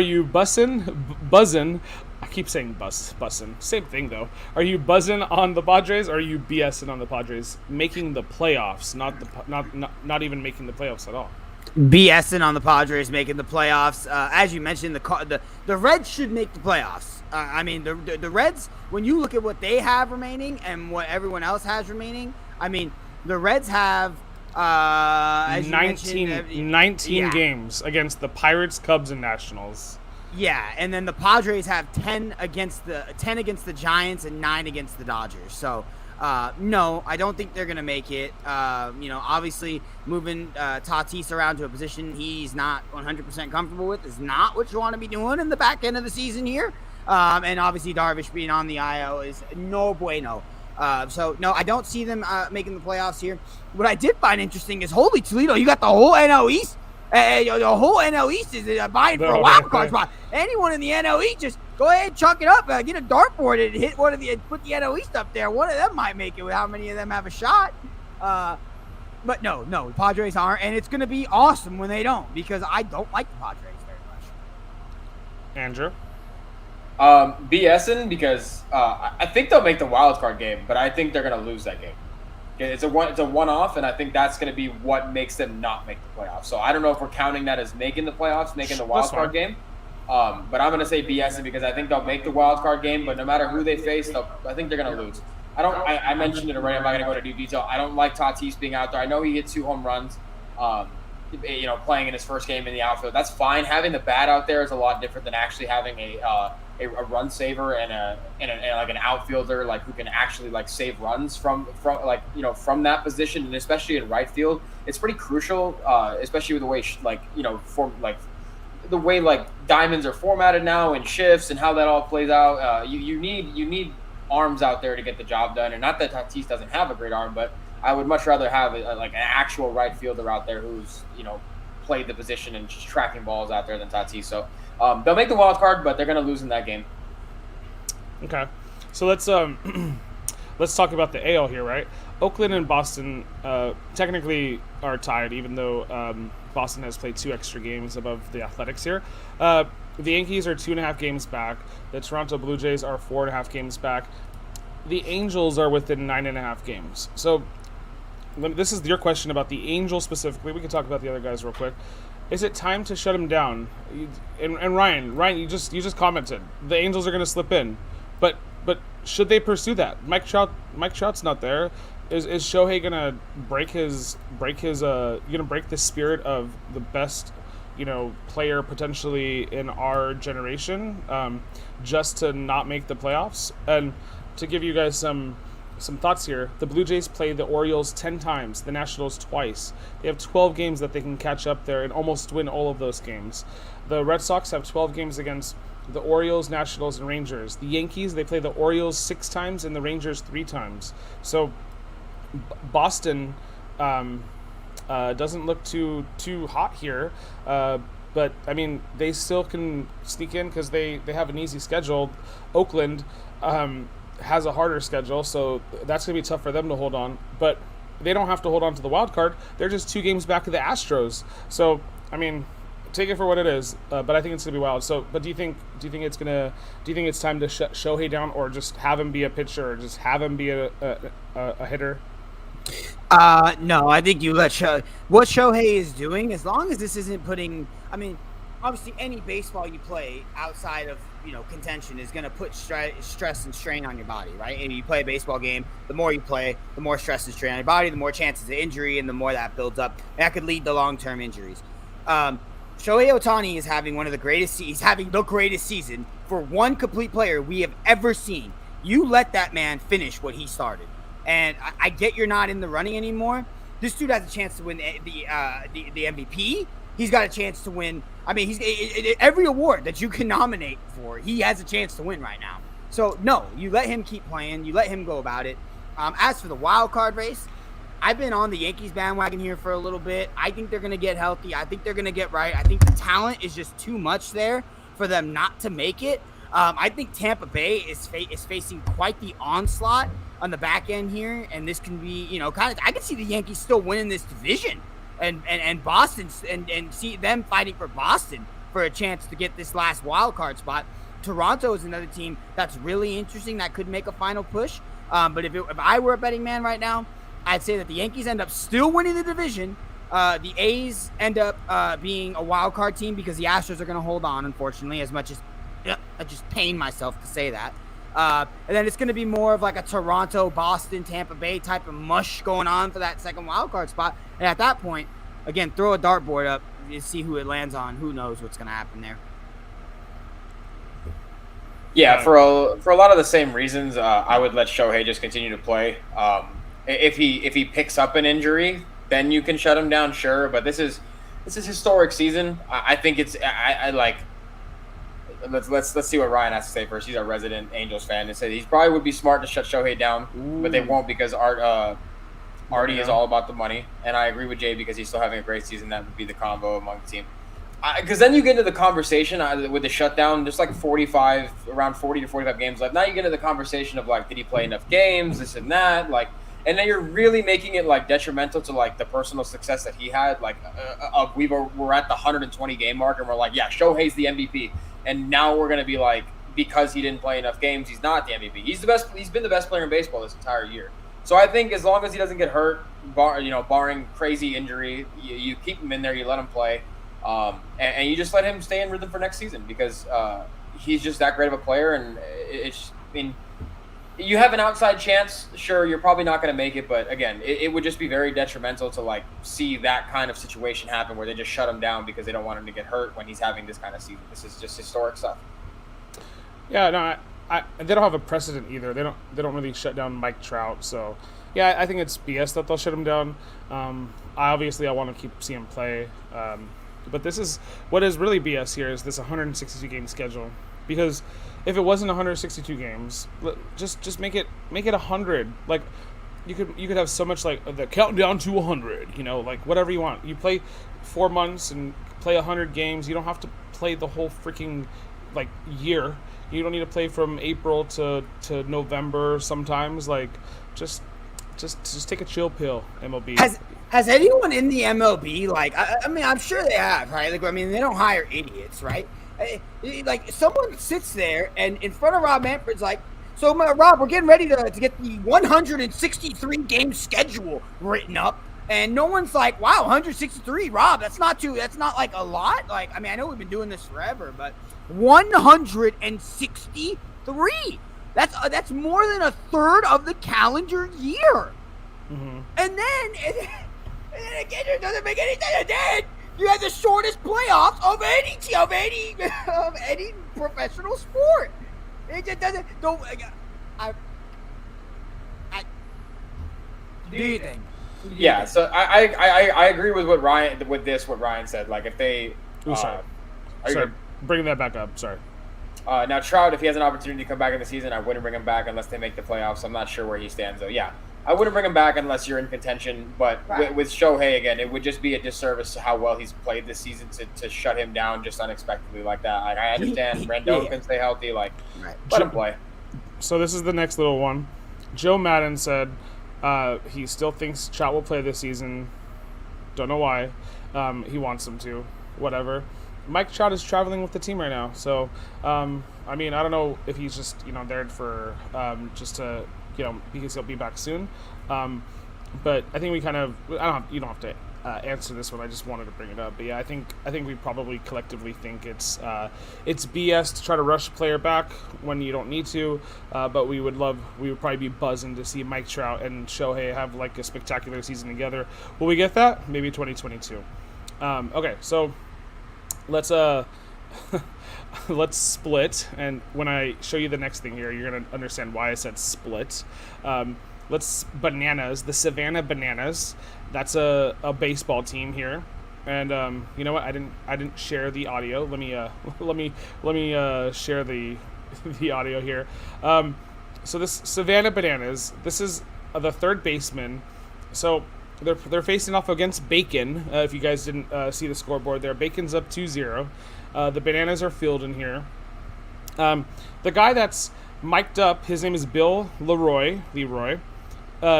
Speaker 2: you buzzing, I keep saying buzzing, same thing though. Are you buzzing on the Padres, or are you BSing on the Padres making the playoffs, not even making the playoffs at all?
Speaker 3: BSing on the Padres making the playoffs. As you mentioned, the Reds should make the playoffs. I mean, the Reds, when you look at what they have remaining and what everyone else has remaining, I mean, the Reds have
Speaker 2: 19 games against the Pirates, Cubs, and Nationals.
Speaker 3: Yeah, and then the Padres have 10 against the Giants and 9 against the Dodgers. So, no, I don't think they're going to make it. Obviously moving Tatis around to a position he's not 100% comfortable with is not what you want to be doing in the back end of the season here. And obviously Darvish being on the IL is no bueno. So, no, I don't see them making the playoffs here. What I did find interesting is, holy Toledo, you got the whole NL East. The whole NL East is vying for a wild card spot. Anyone in the NL East, just go ahead, chuck it up, get a dartboard and hit put the NL East up there. One of them might make it. With how many of them have a shot? But no, the Padres aren't, and it's going to be awesome when they don't, because I don't like the Padres very much.
Speaker 2: Andrew?
Speaker 1: BSing because I think they'll make the wild card game, but I think they're going to lose that game. It's a one-off, and I think that's going to be what makes them not make the playoffs. So I don't know if we're counting that as making the playoffs, making the wild card game. But I'm going to say BS because I think they'll make the wild card game, but no matter who they face, I think they're going to lose. I mentioned it already. I'm not going to go into detail. I don't like Tatis being out there. I know he hit 2 home runs, playing in his first game in the outfield. That's fine. Having the bat out there is a lot different than actually having a run saver and an outfielder like who can actually like save runs from that position, and especially in right field, it's pretty crucial, especially with the way the way like diamonds are formatted now and shifts and how that all plays out. You need arms out there to get the job done, and not that Tatis doesn't have a great arm, but I would much rather have like an actual right fielder out there who's played the position and just tracking balls out there than Tatis. So they'll make the wild card, but they're going to lose in that game.
Speaker 2: Okay, so let's talk about the AL here, right? Oakland and Boston technically are tied, even though Boston has played 2 extra games above the Athletics here. The Yankees are 2.5 games back. The Toronto Blue Jays are 4.5 games back. The Angels are within 9.5 games. So this is your question about the Angels specifically. We can talk about the other guys real quick. Is it time to shut him down? And Ryan, you just commented the Angels are going to slip in, but should they pursue that? Mike Trout's not there. Is Shohei going to break the spirit of the best player potentially in our generation just to not make the playoffs? And to give you guys some thoughts here, the Blue Jays played the Orioles 10 times, the Nationals twice. They have 12 games that they can catch up there and almost win all of those games. The Red Sox have 12 games against the Orioles, Nationals, and Rangers. The Yankees, they play the Orioles 6 times and the Rangers 3 times. So Boston doesn't look too hot here, but I mean they still can sneak in because they have an easy schedule. Oakland has a harder schedule, so that's going to be tough for them to hold on. But they don't have to hold on to the wild card. They're just 2 games back of the Astros. So, I mean, take it for what it is. But I think it's gonna be wild. So, but do you think it's time to shut Shohei down, or just have him be a pitcher, or just have him be a hitter?
Speaker 3: No, I think you let what Shohei is doing, as long as this isn't putting. I mean, obviously, any baseball you play outside of contention is going to put stress and strain on your body, right? And you play a baseball game, the more you play, the more stress and strain on your body, the more chances of injury, and the more that builds up. And that could lead to long-term injuries. Shohei Ohtani is having one of the greatest. He's having the greatest season for one complete player we have ever seen. You let that man finish what he started, and I get you're not in the running anymore. This dude has a chance to win the MVP. He's got a chance to win. I mean, every award that you can nominate for, he has a chance to win right now. So, no, you let him keep playing. You let him go about it. As for the wild card race, I've been on the Yankees bandwagon here for a little bit. I think they're going to get healthy. I think they're going to get right. I think the talent is just too much there for them not to make it. I think Tampa Bay is facing quite the onslaught on the back end here, and this can be, kind of. I can see the Yankees still winning this division. And Boston and see them fighting for Boston for a chance to get this last wild card spot. Toronto is another team that's really interesting that could make a final push. But if I were a betting man right now, I'd say that the Yankees end up still winning the division. The A's end up being a wild card team because the Astros are going to hold on, unfortunately, as much as I just pain myself to say that. And then it's going to be more of like a Toronto, Boston, Tampa Bay type of mush going on for that second wild card spot. And at that point, again, throw a dartboard up and see who it lands on. Who knows what's going to happen there?
Speaker 1: Yeah, for a lot of the same reasons, I would let Shohei just continue to play. If he picks up an injury, then you can shut him down, sure. But this is historic season. I think it's I like. Let's see what Ryan has to say first. He's our resident Angels fan. He said he probably would be smart to shut Shohei down, but they won't because Artie is all about the money. And I agree with Jay because he's still having a great season. That would be the combo among the team. Because then you get into the conversation with the shutdown. There's like around 40 to 45 games left. Now you get into the conversation of like, did he play enough games, this and that, like. And then you're really making it like detrimental to like the personal success that he had. Like we're at the 120 game mark and we're like, yeah, Shohei's the MVP. And now we're gonna be like, because he didn't play enough games, he's not the MVP. He's the best. He's been the best player in baseball this entire year. So I think as long as he doesn't get hurt, barring crazy injury, you keep him in there. You let him play, and you just let him stay in rhythm for next season because he's just that great of a player. And you have an outside chance. Sure, you're probably not going to make it, but again, it would just be very detrimental to like see that kind of situation happen where they just shut him down because they don't want him to get hurt when he's having this kind of season. This is just historic stuff.
Speaker 2: Yeah, no, they don't have a precedent either. They don't really shut down Mike Trout. So, yeah, I think it's BS that they'll shut him down. I want to see him play. But this is what is really BS here is this 162 game schedule because. If it wasn't 162 games, just make it 100. Like you could have so much like the countdown to 100. Like whatever you want. You play 4 months and play 100 games. You don't have to play the whole freaking like year. You don't need to play from April to November. Sometimes like just take a chill pill. MLB.
Speaker 3: Has anyone in the MLB like? I mean, I'm sure they have, right? Like, I mean, they don't hire idiots, right? Like someone sits there and in front of Rob Manfred's like, so Rob, we're getting ready to get the 163 game schedule written up, and no one's like, wow, 163, Rob, that's not like a lot. Like, I mean, I know we've been doing this forever, but 163, that's more than a third of the calendar year. Mm-hmm. And then again, it doesn't make any sense. And then you had the shortest playoffs of any professional sport. It just doesn't. Don't. Do you think?
Speaker 1: Yeah. So I agree with what Ryan said. Like if they.
Speaker 2: Sorry. Bring that back up. Sorry.
Speaker 1: Now Trout, if he has an opportunity to come back in the season, I wouldn't bring him back unless they make the playoffs. I'm not sure where he stands though. Yeah. I wouldn't bring him back unless you're in contention, but right. with Shohei, again, it would just be a disservice to how well he's played this season to shut him down just unexpectedly like that. Like, I understand Rendon can stay healthy, let him play.
Speaker 2: So this is the next little one. Joe Madden said he still thinks Trout will play this season. Don't know why. He wants him to. Whatever. Mike Trout is traveling with the team right now. So, I mean, I don't know if he's just, there for just to, because he'll be back soon. But I think we kind of, you don't have to answer this one. I just wanted to bring it up. But yeah, I think we probably collectively think it's BS to try to rush a player back when you don't need to. But we would probably be buzzing to see Mike Trout and Shohei have like a spectacular season together. Will we get that? Maybe 2022. Okay, so let's let's split. And when I show you the next thing here, you're gonna understand why I said split. Let's Bananas, the Savannah Bananas. That's a baseball team here, and you know what? I didn't share the audio. Let me share the audio here. So this Savannah Bananas. This is the third baseman. So they're facing off against Bacon. If you guys didn't see the scoreboard there, Bacon's up 2-0. The Bananas are fielding here. The guy that's mic'd up, his name is Bill Leroy.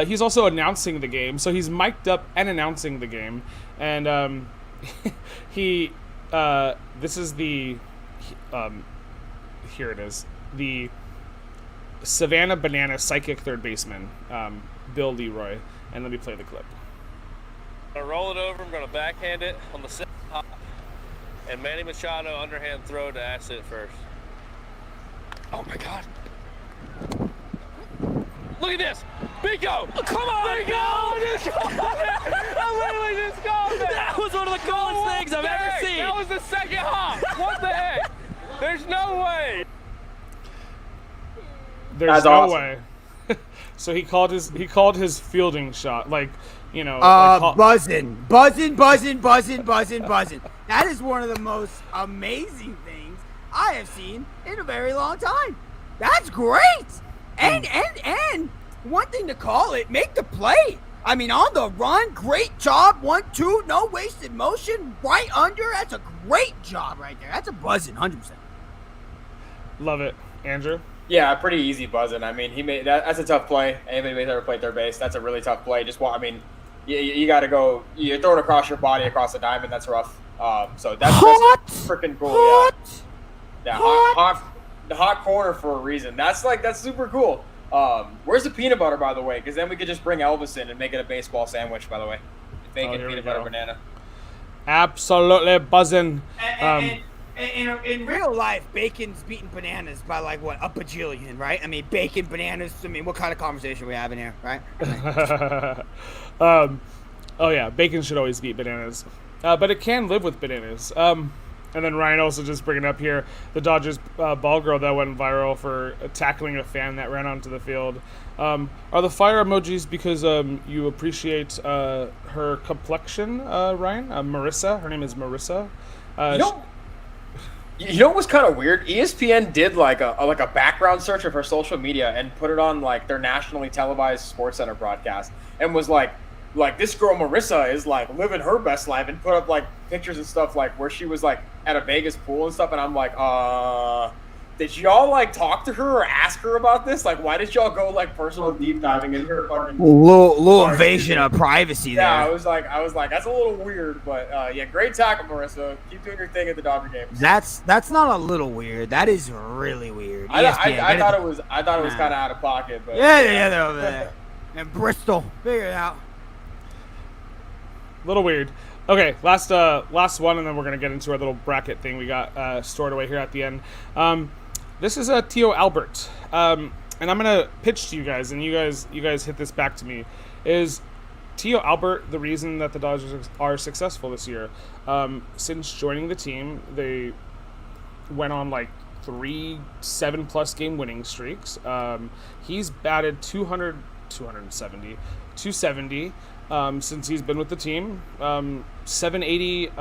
Speaker 2: He's also announcing the game, so he's mic'd up and announcing the game. And this is the here it is, the Savannah Banana psychic third baseman, Bill Leroy. And let me play the clip.
Speaker 4: I'm gonna roll it over. I'm gonna backhand it on the second hop, and Manny Machado underhand throw to Asset first. Oh my God! Look at this, Bingo! Oh, come on, Bingo! I literally just got it. That was one of the coolest things I've ever seen. That was the second hop. What the heck? There's no way.
Speaker 2: There's
Speaker 1: That's
Speaker 2: no
Speaker 1: awesome.
Speaker 2: way. So he called his fielding shot, like,
Speaker 3: buzzing. That is one of the most amazing things I have seen in a very long time. That's great. And one thing to call it, make the play. I mean, on the run, great job. 1-2, no wasted motion, right under. That's a great job right there. That's a buzzing, 100%.
Speaker 2: Love it, Andrew.
Speaker 1: Yeah, pretty easy buzzing. I mean, he made that's a tough play. Anybody who's ever played third base, that's a really tough play. You got to go. You throw it across your body, across the diamond. That's rough. So that's freaking cool. Yeah, hot corner for a reason. That's super cool. Where's the peanut butter, by the way? Because then we could just bring Elvis in and make it a baseball sandwich. By the way, bacon, peanut butter, banana.
Speaker 2: Absolutely buzzing.
Speaker 3: In real life, Bacon's beating Bananas by like what, a bajillion, right? I mean, Bacon, Bananas. I mean, what kind of conversation are we having here, right?
Speaker 2: Oh yeah, Bacon should always beat Bananas, but it can live with Bananas. And then Ryan also just bringing up here the Dodgers ball girl that went viral for tackling a fan that ran onto the field. Are the fire emojis because you appreciate her complexion, Ryan? Marissa, her name is Marissa.
Speaker 1: You know what was kind of weird? ESPN did like a background search of her social media and put it on like their nationally televised SportsCenter broadcast, and was like this girl Marissa is like living her best life, and put up like pictures and stuff like where she was like at a Vegas pool and stuff, and I'm like, did y'all like talk to her or ask her about this? Like, why did y'all go like personal deep diving in her fucking
Speaker 3: little invasion of privacy there?
Speaker 1: Yeah, I was like, that's a little weird, but yeah, great tackle, Marissa. Keep doing your thing at the Dodger games.
Speaker 3: That's not a little weird. That is really weird.
Speaker 1: I thought it was kind of out of pocket, but
Speaker 3: yeah, they're over there. And Bristol, figure it out.
Speaker 2: Little weird. Okay, last one, and then we're gonna get into our little bracket thing we got stored away here at the end. This is Tio Albert, and I'm gonna pitch to you guys, and you guys hit this back to me. Is Tio Albert the reason that the Dodgers are successful this year? Since joining the team, they went on like 3 7+ game winning streaks. He's batted 270 since he's been with the team. 780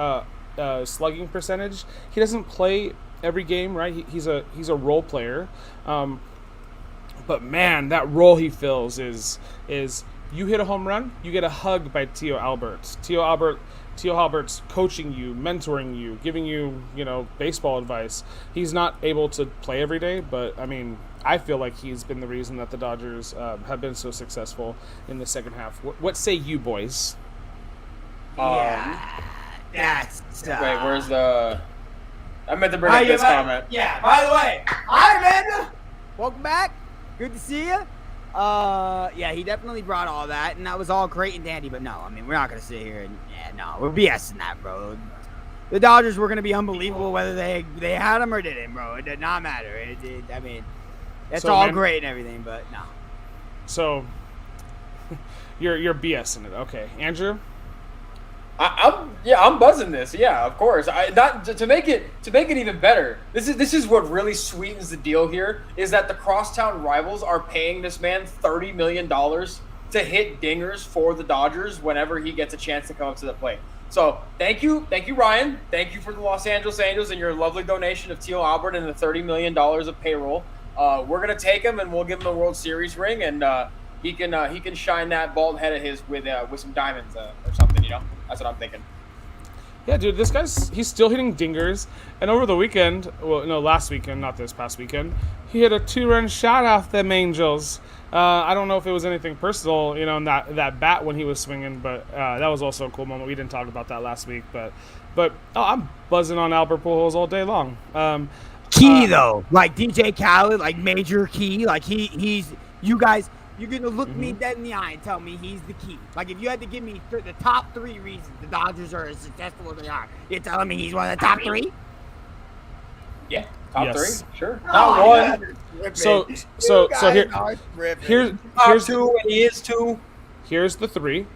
Speaker 2: slugging percentage. He doesn't play every game, right? He's a role player, but man, that role he fills is you hit a home run, you get a hug by Tio Albert. Tio Albert's coaching you, mentoring you, giving you baseball advice. He's not able to play every day, but I mean, I feel like he's been the reason that the Dodgers have been so successful in the second half. What say you boys?
Speaker 3: Yeah, that's
Speaker 1: wait. Where's the? I meant to bring up this comment.
Speaker 3: Yeah, by the way, hi, Amanda. Welcome back. Good to see you. Yeah, he definitely brought all that, and that was all great and dandy, but no, I mean, we're not going to sit here and, we're BSing that, bro. The Dodgers were going to be unbelievable whether they had him or didn't, bro. It did not matter. I mean, it's all great and everything, but no.
Speaker 2: So, you're BSing it. Okay. Andrew?
Speaker 1: I'm buzzing this. Yeah, of course. Not to make it even better. This is what really sweetens the deal here is that the crosstown rivals are paying this man $30 million to hit dingers for the Dodgers whenever he gets a chance to come up to the plate. So thank you, Ryan. Thank you for the Los Angeles Angels and your lovely donation of Teal Albert and the $30 million of payroll. We're gonna take him and we'll give him a World Series ring and he can shine that bald head of his with some diamonds or something. You know, that's what I'm thinking.
Speaker 2: Yeah, dude, he's still hitting dingers. And over the weekend, last weekend, not this past weekend, he hit a 2-run shot off them Angels. I don't know if it was anything personal, in that bat when he was swinging, but that was also a cool moment. We didn't talk about that last week, but I'm buzzing on Albert Pujols all day long.
Speaker 3: Key though, like DJ Khaled, like major key, like he's you guys. You're going to look me dead in the eye and tell me he's the key. Like, if you had to give me the top 3 reasons the Dodgers are as successful as they are, you're telling me he's one of the top 3?
Speaker 1: Yeah, top 3, sure.
Speaker 3: Not one.
Speaker 2: So here's
Speaker 1: 2, and he is 2.
Speaker 2: Here's the 3.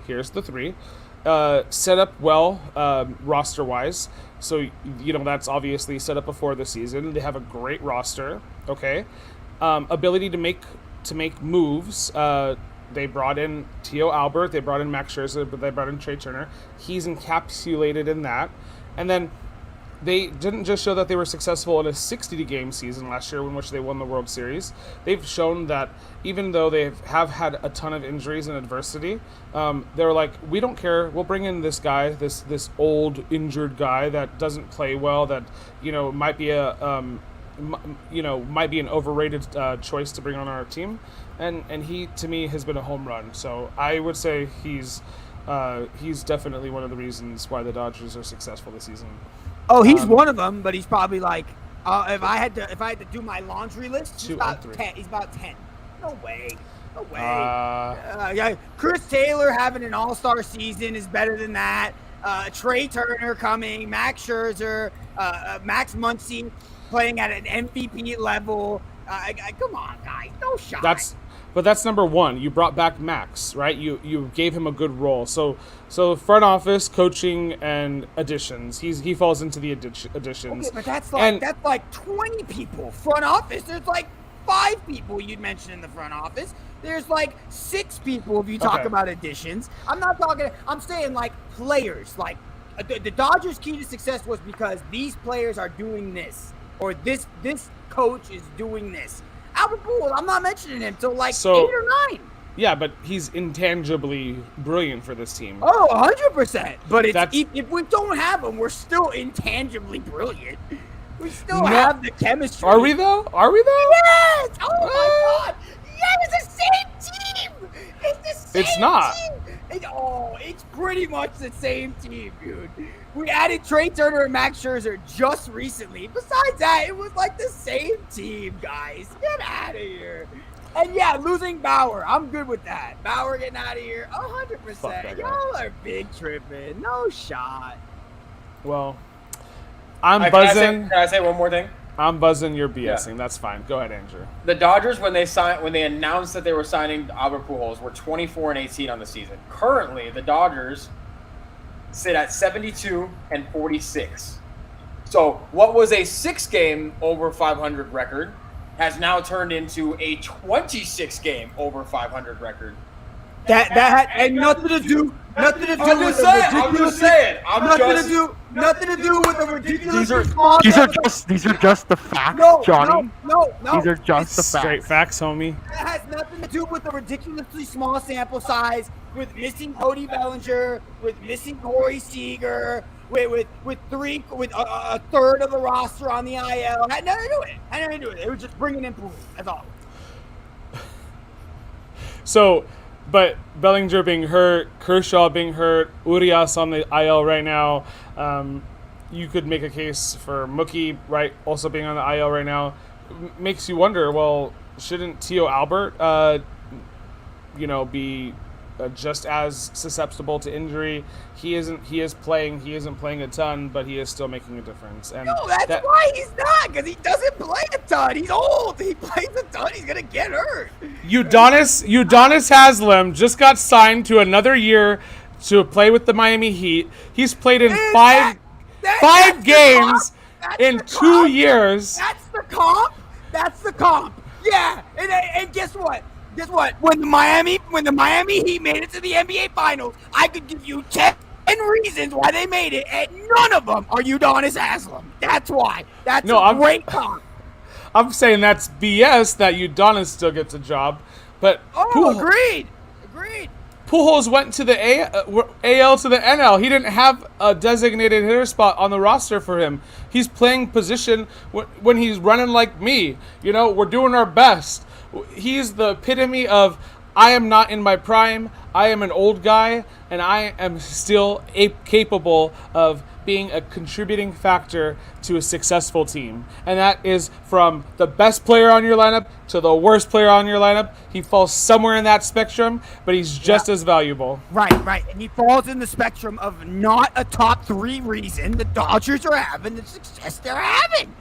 Speaker 2: Set up well roster-wise. So, that's obviously set up before the season. They have a great roster, okay? Ability to make moves. They brought in Tio Albert, they brought in Max Scherzer, but they brought in Trey Turner. He's encapsulated in that. And then they didn't just show that they were successful in a 60-game season last year in which they won the World Series. They've shown that even though they have had a ton of injuries and adversity, they're like, we don't care. We'll bring in this guy, this old injured guy that doesn't play well, that might be might be an overrated choice to bring on our team, and he to me has been a home run. So I would say he's definitely one of the reasons why the Dodgers are successful this season.
Speaker 3: Oh, he's one of them, but he's probably like if I had to do my laundry list, he's about 10. He's about 10. No way. Chris Taylor having an all-star season is better than that. Trey Turner coming, Max Scherzer, Max Muncy playing at an MVP level. Come on, guys. No shot.
Speaker 2: That's number 1. You brought back Max, right? You gave him a good role. So front office, coaching, and additions. He falls into the additions.
Speaker 3: Okay, but that's like 20 people. Front office, there's like 5 people you'd mention in the front office. There's like 6 people if you talk about additions. I'm saying like players. Like the Dodgers' key to success was because these players are doing this. Or this coach is doing this. Albert Pujols, I'm not mentioning him till 8 or 9.
Speaker 2: Yeah, but he's intangibly brilliant for this team.
Speaker 3: Oh, 100%. But if we don't have him, we're still intangibly brilliant. We still have the chemistry.
Speaker 2: Are we though?
Speaker 3: Yes! Oh my God! Yeah, it's the same team!
Speaker 2: It's not.
Speaker 3: It's pretty much the same team, dude. We added Trey Turner and Max Scherzer just recently. Besides that, it was like the same team, guys. Get out of here. And yeah, losing Bauer. I'm good with that. Bauer getting out of here. 100%. Y'all are big tripping. No shot.
Speaker 2: Well, I'm buzzing.
Speaker 1: Can I say one more thing?
Speaker 2: I'm buzzing. You're BSing. Yeah. That's fine. Go ahead, Andrew.
Speaker 1: The Dodgers, when they announced that they were signing Albert Pujols, were 24-18 on the season. Currently, the Dodgers sit at 72-46. So what was a 6-game over 500 record has now turned into a 26-game over 500 record.
Speaker 3: That had nothing to do with the ridiculous.
Speaker 5: These are just the facts, Johnny.
Speaker 3: No.
Speaker 5: These are just the facts.
Speaker 2: Straight facts, homie.
Speaker 3: That has nothing to do with the ridiculously small sample size, with missing Cody Bellinger, with missing Corey Seager, with a third of the roster on the IL. Had nothing to do it. It was just bringing in Pujols. That's all.
Speaker 2: So. But Bellinger being hurt, Kershaw being hurt, Urias on the IL right now, you could make a case for Mookie, right, also being on the IL right now. Makes you wonder, well, shouldn't Tio Albert, be just as susceptible to injury? He isn't playing a ton, but he is still making a difference. And
Speaker 3: no, that's why he's not, because he doesn't play a ton. He's old. He plays a ton. He's going to get hurt.
Speaker 2: Udonis Haslem just got signed to another year to play with the Miami Heat. He's played in five games in 2 years.
Speaker 3: That's the comp. That's the comp. Yeah. And guess what? Guess what? When the Miami Heat made it to the NBA Finals, I could give you 10 reasons why they made it, and none of them are Udonis Haslem. That's why. That's a great comp.
Speaker 2: I'm saying that's BS that Udonis still gets a job, but
Speaker 3: agreed.
Speaker 2: Pujols went to the AL to the NL. He didn't have a designated hitter spot on the roster for him. He's playing position when he's running like me. We're doing our best. He's the epitome of, I am not in my prime, I am an old guy, and I am still capable of being a contributing factor to a successful team. And that is from the best player on your lineup to the worst player on your lineup. He falls somewhere in that spectrum, but he's just as valuable.
Speaker 3: Right. And he falls in the spectrum of not a top 3 reason the Dodgers are having the success they're having.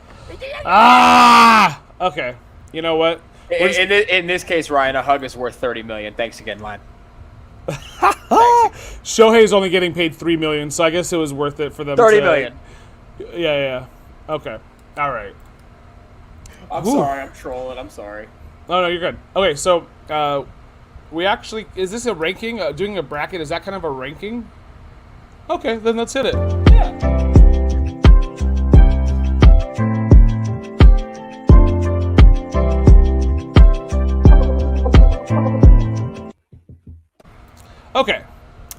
Speaker 2: Okay. You know what?
Speaker 1: In this case, Ryan, a hug is worth $30 million. Thanks again, Line.
Speaker 2: Shohei's only getting paid $3 million, so I guess it was worth it for them.
Speaker 1: $30 million.
Speaker 2: Yeah. Okay. All right.
Speaker 1: I'm sorry. I'm trolling. I'm sorry.
Speaker 2: No, you're good. Okay, so we actually, is this a ranking? Doing a bracket, is that kind of a ranking? Okay, then let's hit it.
Speaker 1: Yeah.
Speaker 2: Okay,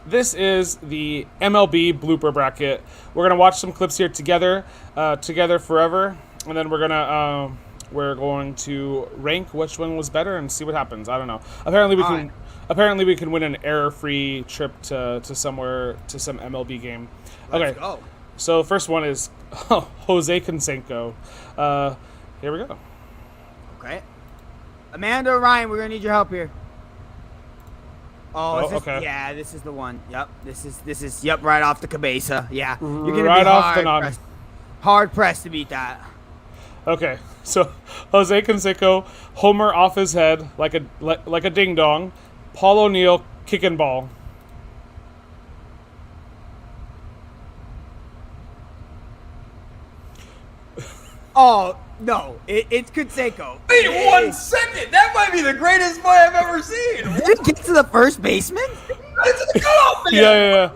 Speaker 2: this is the MLB blooper bracket. We're gonna watch some clips here together forever, and then we're going to rank which one was better and see what happens. I don't know. Apparently we can win an error-free trip to some MLB game.
Speaker 3: Let's go.
Speaker 2: So the first one is Jose Canseco. Here we go.
Speaker 3: Okay. Amanda, Ryan, we're gonna need your help here. Okay. Yeah, this is the one. Yep, this is right off the cabeza. Yeah, you're gonna
Speaker 2: right
Speaker 3: be
Speaker 2: off the noggin.
Speaker 3: Hard pressed to beat that.
Speaker 2: Okay, so Jose Canseco, homer off his head like a ding dong. Paul O'Neill kicking ball.
Speaker 3: Oh no, it's Canseco.
Speaker 1: Wait 1 second, that might be the greatest play I've ever seen.
Speaker 3: Did he get to the first baseman?
Speaker 1: He got it to the cutoff, man.
Speaker 2: Yeah.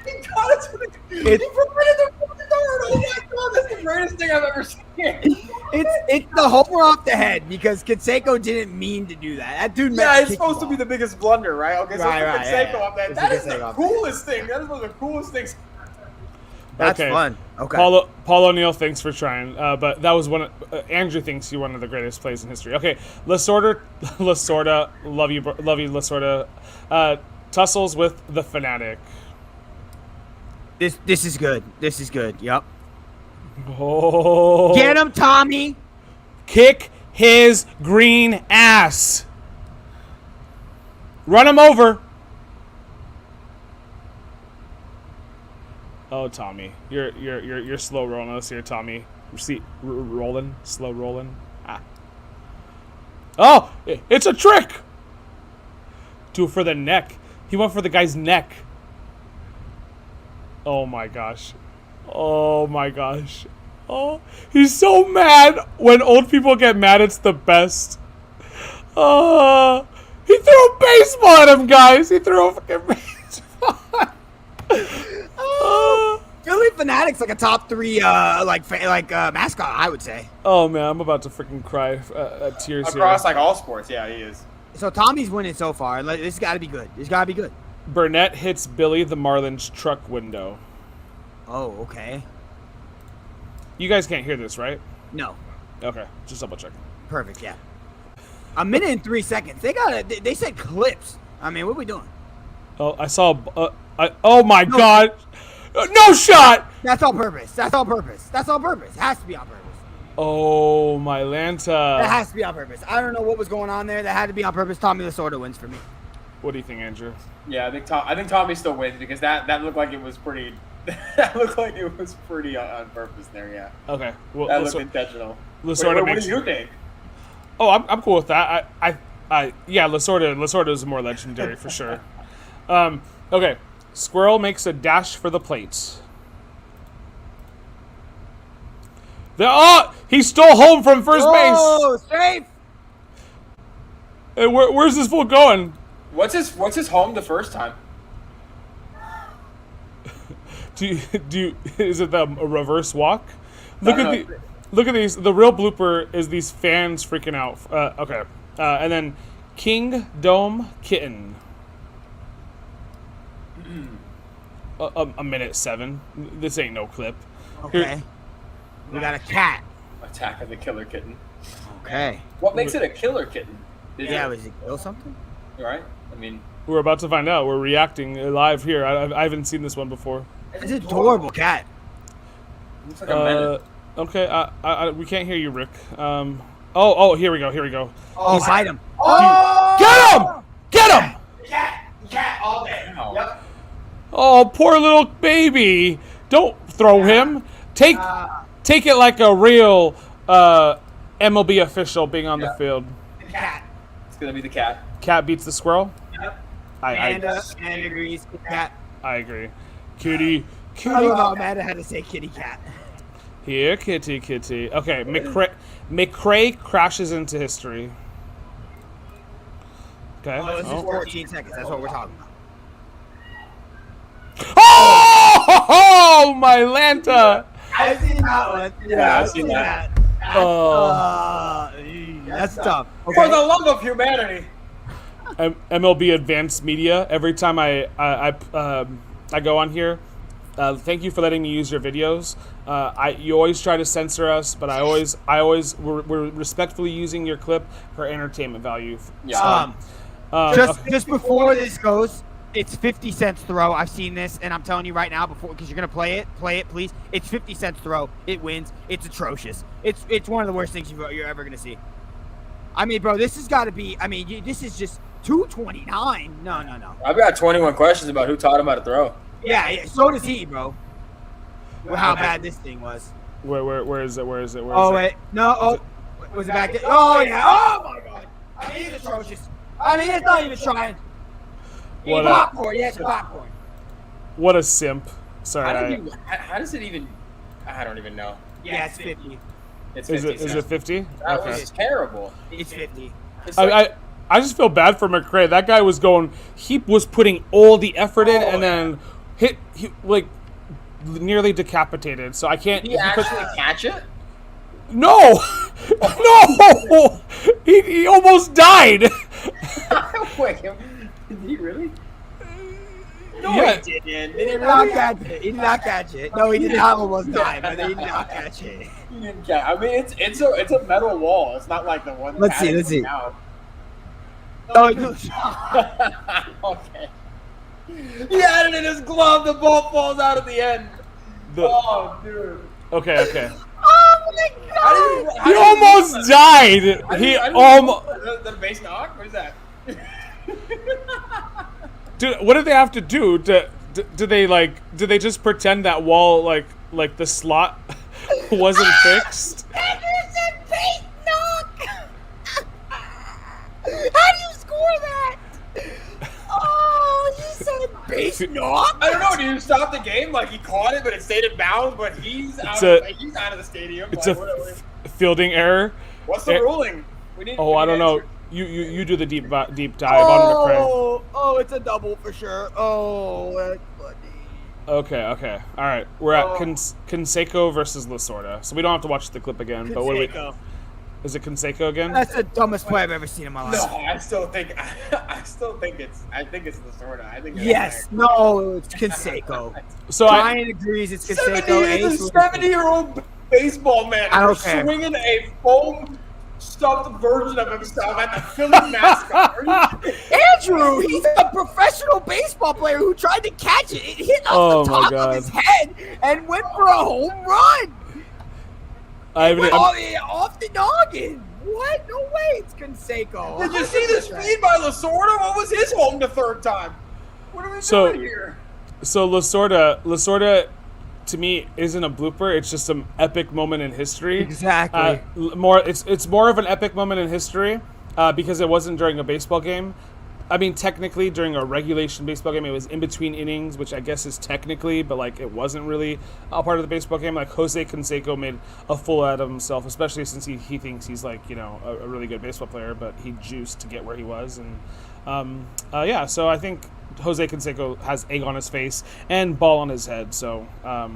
Speaker 1: He got it to the. He prevented the third. Oh my god, that's the greatest thing I've ever seen.
Speaker 3: It's the homer off the head because Canseco didn't mean to do that. That dude.
Speaker 1: Yeah, it's supposed to be the biggest blunder, right? Okay, so
Speaker 3: right,
Speaker 1: Canseco off that. That is the coolest thing. That is one of the coolest things.
Speaker 3: That's fun. Okay.
Speaker 2: Paul O'Neill, thanks for trying. But that was Andrew thinks you're one of the greatest plays in history. Okay, Lasorda, love you, Lasorda. Tussles with the Fanatic.
Speaker 3: This is good. This is good. Yep.
Speaker 2: Oh.
Speaker 3: Get him, Tommy.
Speaker 2: Kick his green ass. Run him over. Oh, Tommy, you're slow rolling us here, Tommy. See, slow rolling. Oh, it's a trick. Do it for the neck. He went for the guy's neck. Oh my gosh. Oh, he's so mad. When old people get mad, it's the best. He threw a baseball at him, guys. He threw a fucking baseball.
Speaker 3: Philly Fanatic's like a top 3 mascot, I would say.
Speaker 2: Oh man, I'm about to freaking cry tears
Speaker 1: across
Speaker 2: here.
Speaker 1: like all sports. Yeah, he is.
Speaker 3: So Tommy's winning so far. This has got to be good. This got to be good.
Speaker 2: Burnett hits Billy the Marlin's truck window.
Speaker 3: Oh, okay.
Speaker 2: You guys can't hear this, right?
Speaker 3: No.
Speaker 2: Okay, just double checking.
Speaker 3: Perfect. Yeah. A minute and 3 seconds. They said clips. I mean, what are we doing?
Speaker 2: Oh, I saw. Oh my god! No shot!
Speaker 3: That's on purpose. That's on purpose. That's on purpose. It has to be on purpose.
Speaker 2: Oh, my Lanta.
Speaker 3: That has to be on purpose. I don't know what was going on there. That had to be on purpose. Tommy Lasorda wins for me.
Speaker 2: What do you think, Andrew?
Speaker 1: Yeah, I think Tommy still wins because that looked like it was pretty. That looked like it was pretty on purpose there. Yeah.
Speaker 2: Okay. Well,
Speaker 1: that looked intentional.
Speaker 2: Lasorda
Speaker 1: what do you think?
Speaker 2: Oh, I'm cool with that. Yeah, Lasorda is more legendary for sure. Okay. Squirrel makes a dash for the plates. He stole home from first base.
Speaker 3: Oh, safe.
Speaker 2: Hey, where's this fool going?
Speaker 1: What's his home the first time?
Speaker 2: Is it a reverse walk? Look at these. The real blooper is these fans freaking out. Okay, and then King Dome Kitten. A minute 7. This ain't no clip.
Speaker 3: Okay.
Speaker 2: Here.
Speaker 3: We got a cat.
Speaker 1: Attack of the Killer Kitten.
Speaker 3: Okay.
Speaker 1: What makes it a killer kitten?
Speaker 3: Was it kill something?
Speaker 1: Right. I mean,
Speaker 2: We're about to find out. We're reacting live here. I haven't seen this one before.
Speaker 3: It's an adorable cat.
Speaker 1: looks like a menace.
Speaker 2: Okay. We can't hear you, Rick. Oh, here we go.
Speaker 3: Oh, bite him.
Speaker 2: Oh! Get him!
Speaker 1: Cat all day. Yep.
Speaker 2: Oh, poor little baby. Don't throw him. Take it like a real MLB official being on the field.
Speaker 3: The cat.
Speaker 1: It's gonna be the cat.
Speaker 2: Cat beats the squirrel?
Speaker 3: Yep.
Speaker 2: I
Speaker 3: Amanda agrees. Cat.
Speaker 2: I agree. Kitty.
Speaker 3: I don't know how Amanda had to say kitty cat.
Speaker 2: Here, kitty. Okay, McCray crashes into history. Okay.
Speaker 3: Oh, this is 14 seconds. That's what we're talking about.
Speaker 2: Oh, my Lanta!
Speaker 3: I've seen that one.
Speaker 1: Yeah, I've seen that.
Speaker 3: That's tough. Okay.
Speaker 1: For the love of humanity.
Speaker 2: MLB Advanced Media. Every time I go on here, thank you for letting me use your videos. You always try to censor us, but we're respectfully using your clip for entertainment value.
Speaker 1: Yeah.
Speaker 3: Just before this goes, it's 50 cents throw. I've seen this, and I'm telling you right now, because you're gonna play it, please. It's 50 cents throw. It wins. It's atrocious. It's one of the worst things you're ever gonna see. I mean, bro, this has got to be. I mean, this is just 229. No.
Speaker 1: I've got 21 questions about who taught him how to throw.
Speaker 3: Yeah. So does he, bro. Well, how bad this thing was.
Speaker 2: Where is it?
Speaker 3: Oh wait, no. Oh, was it back there? Oh yeah. Oh my god. I mean, it's atrocious. I mean, it's not even trying. Popcorn. Yes, popcorn.
Speaker 2: What a simp. Sorry.
Speaker 1: How does it even? I don't even know.
Speaker 3: Yeah, it's 50.
Speaker 1: It's
Speaker 2: 50
Speaker 1: 50
Speaker 2: is it 50?
Speaker 1: That was terrible.
Speaker 3: It's 50.
Speaker 1: It's like,
Speaker 2: I just feel bad for McCray. That guy was he was putting all the effort in, and then he nearly decapitated. So I can't.
Speaker 1: Did he actually catch it?
Speaker 2: No, no, he almost died.
Speaker 1: Wait, did he really? No,
Speaker 2: Yeah.
Speaker 1: he didn't.
Speaker 3: He did not catch it. He did not catch it. No, he did not almost die, but he did not catch it.
Speaker 1: He didn't catch. I mean, it's a metal wall. It's not like the one.
Speaker 3: Let's see.
Speaker 1: Out.
Speaker 3: Oh, no.
Speaker 1: Okay. He had it in his glove. The ball falls out at the end. Oh, dude.
Speaker 2: Okay.
Speaker 3: Oh my god!
Speaker 2: He almost died. He almost.
Speaker 1: The base knock? What is that?
Speaker 2: Dude, what did they have to do? Did they just pretend that wall like the slot wasn't fixed?
Speaker 3: Anderson base knock! How do you score that? Oh, you said base knock?
Speaker 1: I don't know. Do you stop the game? Like he caught it, but it stayed in bounds, but he's out of the stadium.
Speaker 2: It's
Speaker 1: like,
Speaker 2: a fielding error.
Speaker 1: What's the ruling?
Speaker 2: I don't know. You do the deep dive on McCray.
Speaker 3: Oh, it's a double for sure. Oh, that's funny.
Speaker 2: Okay. All right, we're at Canseco versus Lasorda, so we don't have to watch the clip again. But is it Canseco again?
Speaker 3: That's the dumbest play I've ever seen in my life.
Speaker 1: No, I think it's Lasorda. I think
Speaker 3: yes. No, it's Canseco.
Speaker 2: So
Speaker 3: Ryan agrees it's Canseco.
Speaker 1: He's a 70-year-old baseball man.
Speaker 3: I don't care.
Speaker 1: Swinging a foam stuffed version of himself at the Philly mascot.
Speaker 3: Andrew, he's a professional baseball player who tried to catch it. It hit off the top of his head and went for a home run. Off the noggin. What? No way. It's Canseco.
Speaker 1: Did you see the speed by Lasorda? What was his home the third time? What are we doing here?
Speaker 2: So Lasorda, to me, isn't a blooper. It's just an epic moment in history.
Speaker 3: Exactly.
Speaker 2: It's more of an epic moment in history because it wasn't during a baseball game. I mean, technically, during a regulation baseball game, it was in between innings, which I guess is technically, but like it wasn't really a part of the baseball game. Like Jose Canseco made a fool out of himself, especially since he thinks he's like a really good baseball player, but he juiced to get where he was, and so I think Jose Canseco has egg on his face and ball on his head, so I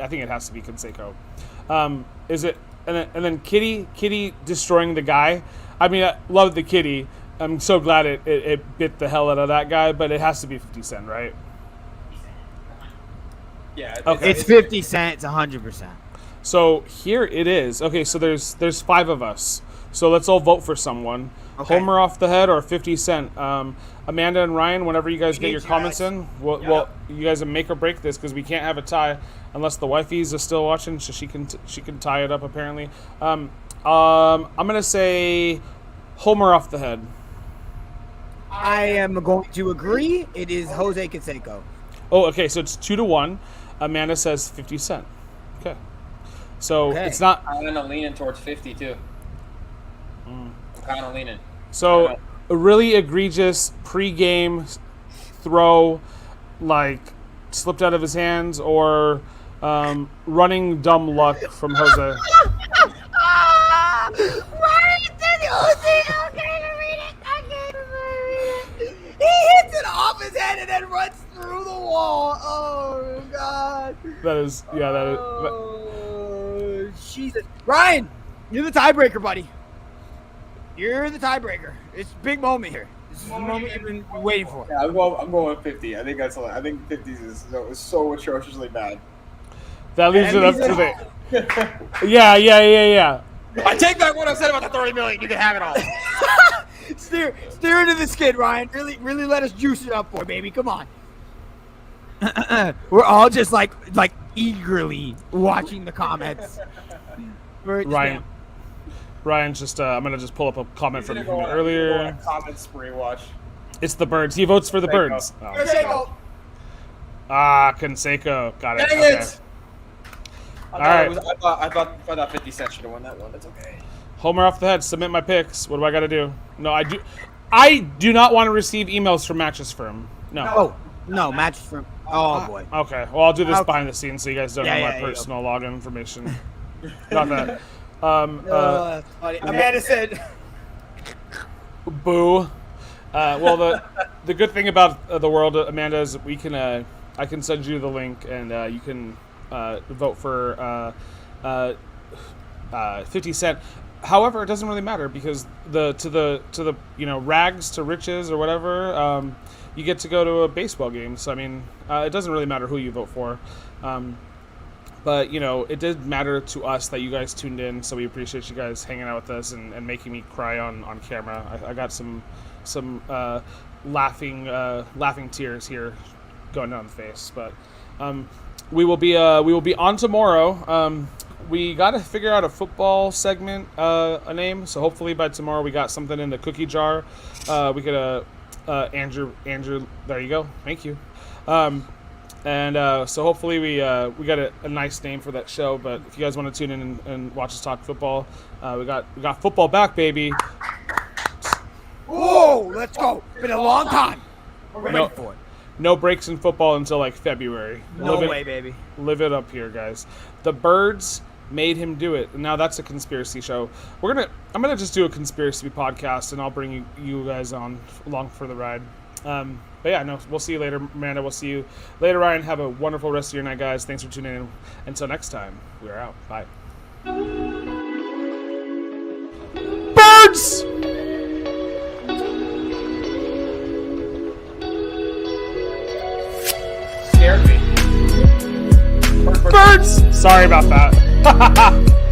Speaker 2: think it has to be Canseco. Is it? And then Kitty destroying the guy. I mean, I love the Kitty. I'm so glad it bit the hell out of that guy, but it has to be 50 Cent, right?
Speaker 1: Yeah.
Speaker 2: Okay.
Speaker 3: It's 50 Cent. It's 100%.
Speaker 2: So here it is. Okay, so there's 5 of us. So let's all vote for someone. Okay. Homer off the head or 50 Cent. Amanda and Ryan, whenever you guys get your comments in, well, you guys make or break this because we can't have a tie unless the wifeys are still watching, so she can tie it up apparently. I'm gonna say Homer off the head.
Speaker 3: I am going to agree. It is Jose Canseco.
Speaker 2: Oh, okay. So it's 2-1. Amanda says 50 Cent. Okay. So it's not.
Speaker 1: I'm kind of leaning towards 50 too. I'm kind of leaning.
Speaker 2: So a really egregious pre-game throw, like slipped out of his hands, or running dumb luck from Jose.
Speaker 3: He hits it off his head and then runs through the wall. Oh God.
Speaker 2: That is.
Speaker 3: Oh, Jesus. Ryan, you're the tiebreaker, buddy. You're the tiebreaker. It's a big moment here. This is the moment you've been waiting for.
Speaker 1: Yeah, I'm going with 50. I think 50 is so atrociously bad.
Speaker 2: That leaves it up to the. Yeah.
Speaker 1: I take back what I said about the 30 million. You can have it all.
Speaker 3: Steer into this kid, Ryan. Really let us juice it up for, baby. Come on. We're all just like eagerly watching the comments.
Speaker 2: Ryan's just. I'm gonna just pull up a comment from him earlier.
Speaker 1: Comment spree watch.
Speaker 2: It's the birds. He votes for the birds.
Speaker 1: Canseco.
Speaker 2: Canseco. Got it.
Speaker 1: Dang
Speaker 2: Okay.
Speaker 1: it. I thought 50 Cent should have won that one. That's okay.
Speaker 2: Homer off the head. Submit my picks. What do I got to do? No, I do not want to receive emails from Mattress Firm. No.
Speaker 3: Oh no, Mattress Firm. Oh boy.
Speaker 2: Okay. Well, I'll do this behind the scenes so you guys don't know my personal login information. Not that.
Speaker 3: Amanda said.
Speaker 2: Boo. Well, the good thing about the world, Amanda, is we can I can send you the link and you can vote for 50 Cent. However, it doesn't really matter because to the rags to riches or whatever, you get to go to a baseball game. So I mean, it doesn't really matter who you vote for. But it did matter to us that you guys tuned in, so we appreciate you guys hanging out with us and making me cry on camera. I got some laughing tears here going down the face, but we will be on tomorrow. We got to figure out a football segment, a name. So hopefully by tomorrow we got something in the cookie jar. We could Andrew. There you go. Thank you. So hopefully we got a nice name for that show. But if you guys want to tune in and watch us talk football, we got football back, baby.
Speaker 3: Whoa, let's go! Been a long time. We're ready for it.
Speaker 2: No breaks in football until like February.
Speaker 3: No way, baby.
Speaker 2: Live it up here, guys. The birds made him do it. Now that's a conspiracy show. I'm gonna just do a conspiracy podcast, and I'll bring you guys along for the ride. But yeah, no, we'll see you later, Amanda. We'll see you later, Ryan. Have a wonderful rest of your night, guys. Thanks for tuning in. Until next time, we're out. Bye. Birds.
Speaker 1: Scared me.
Speaker 2: Birds. Sorry about that.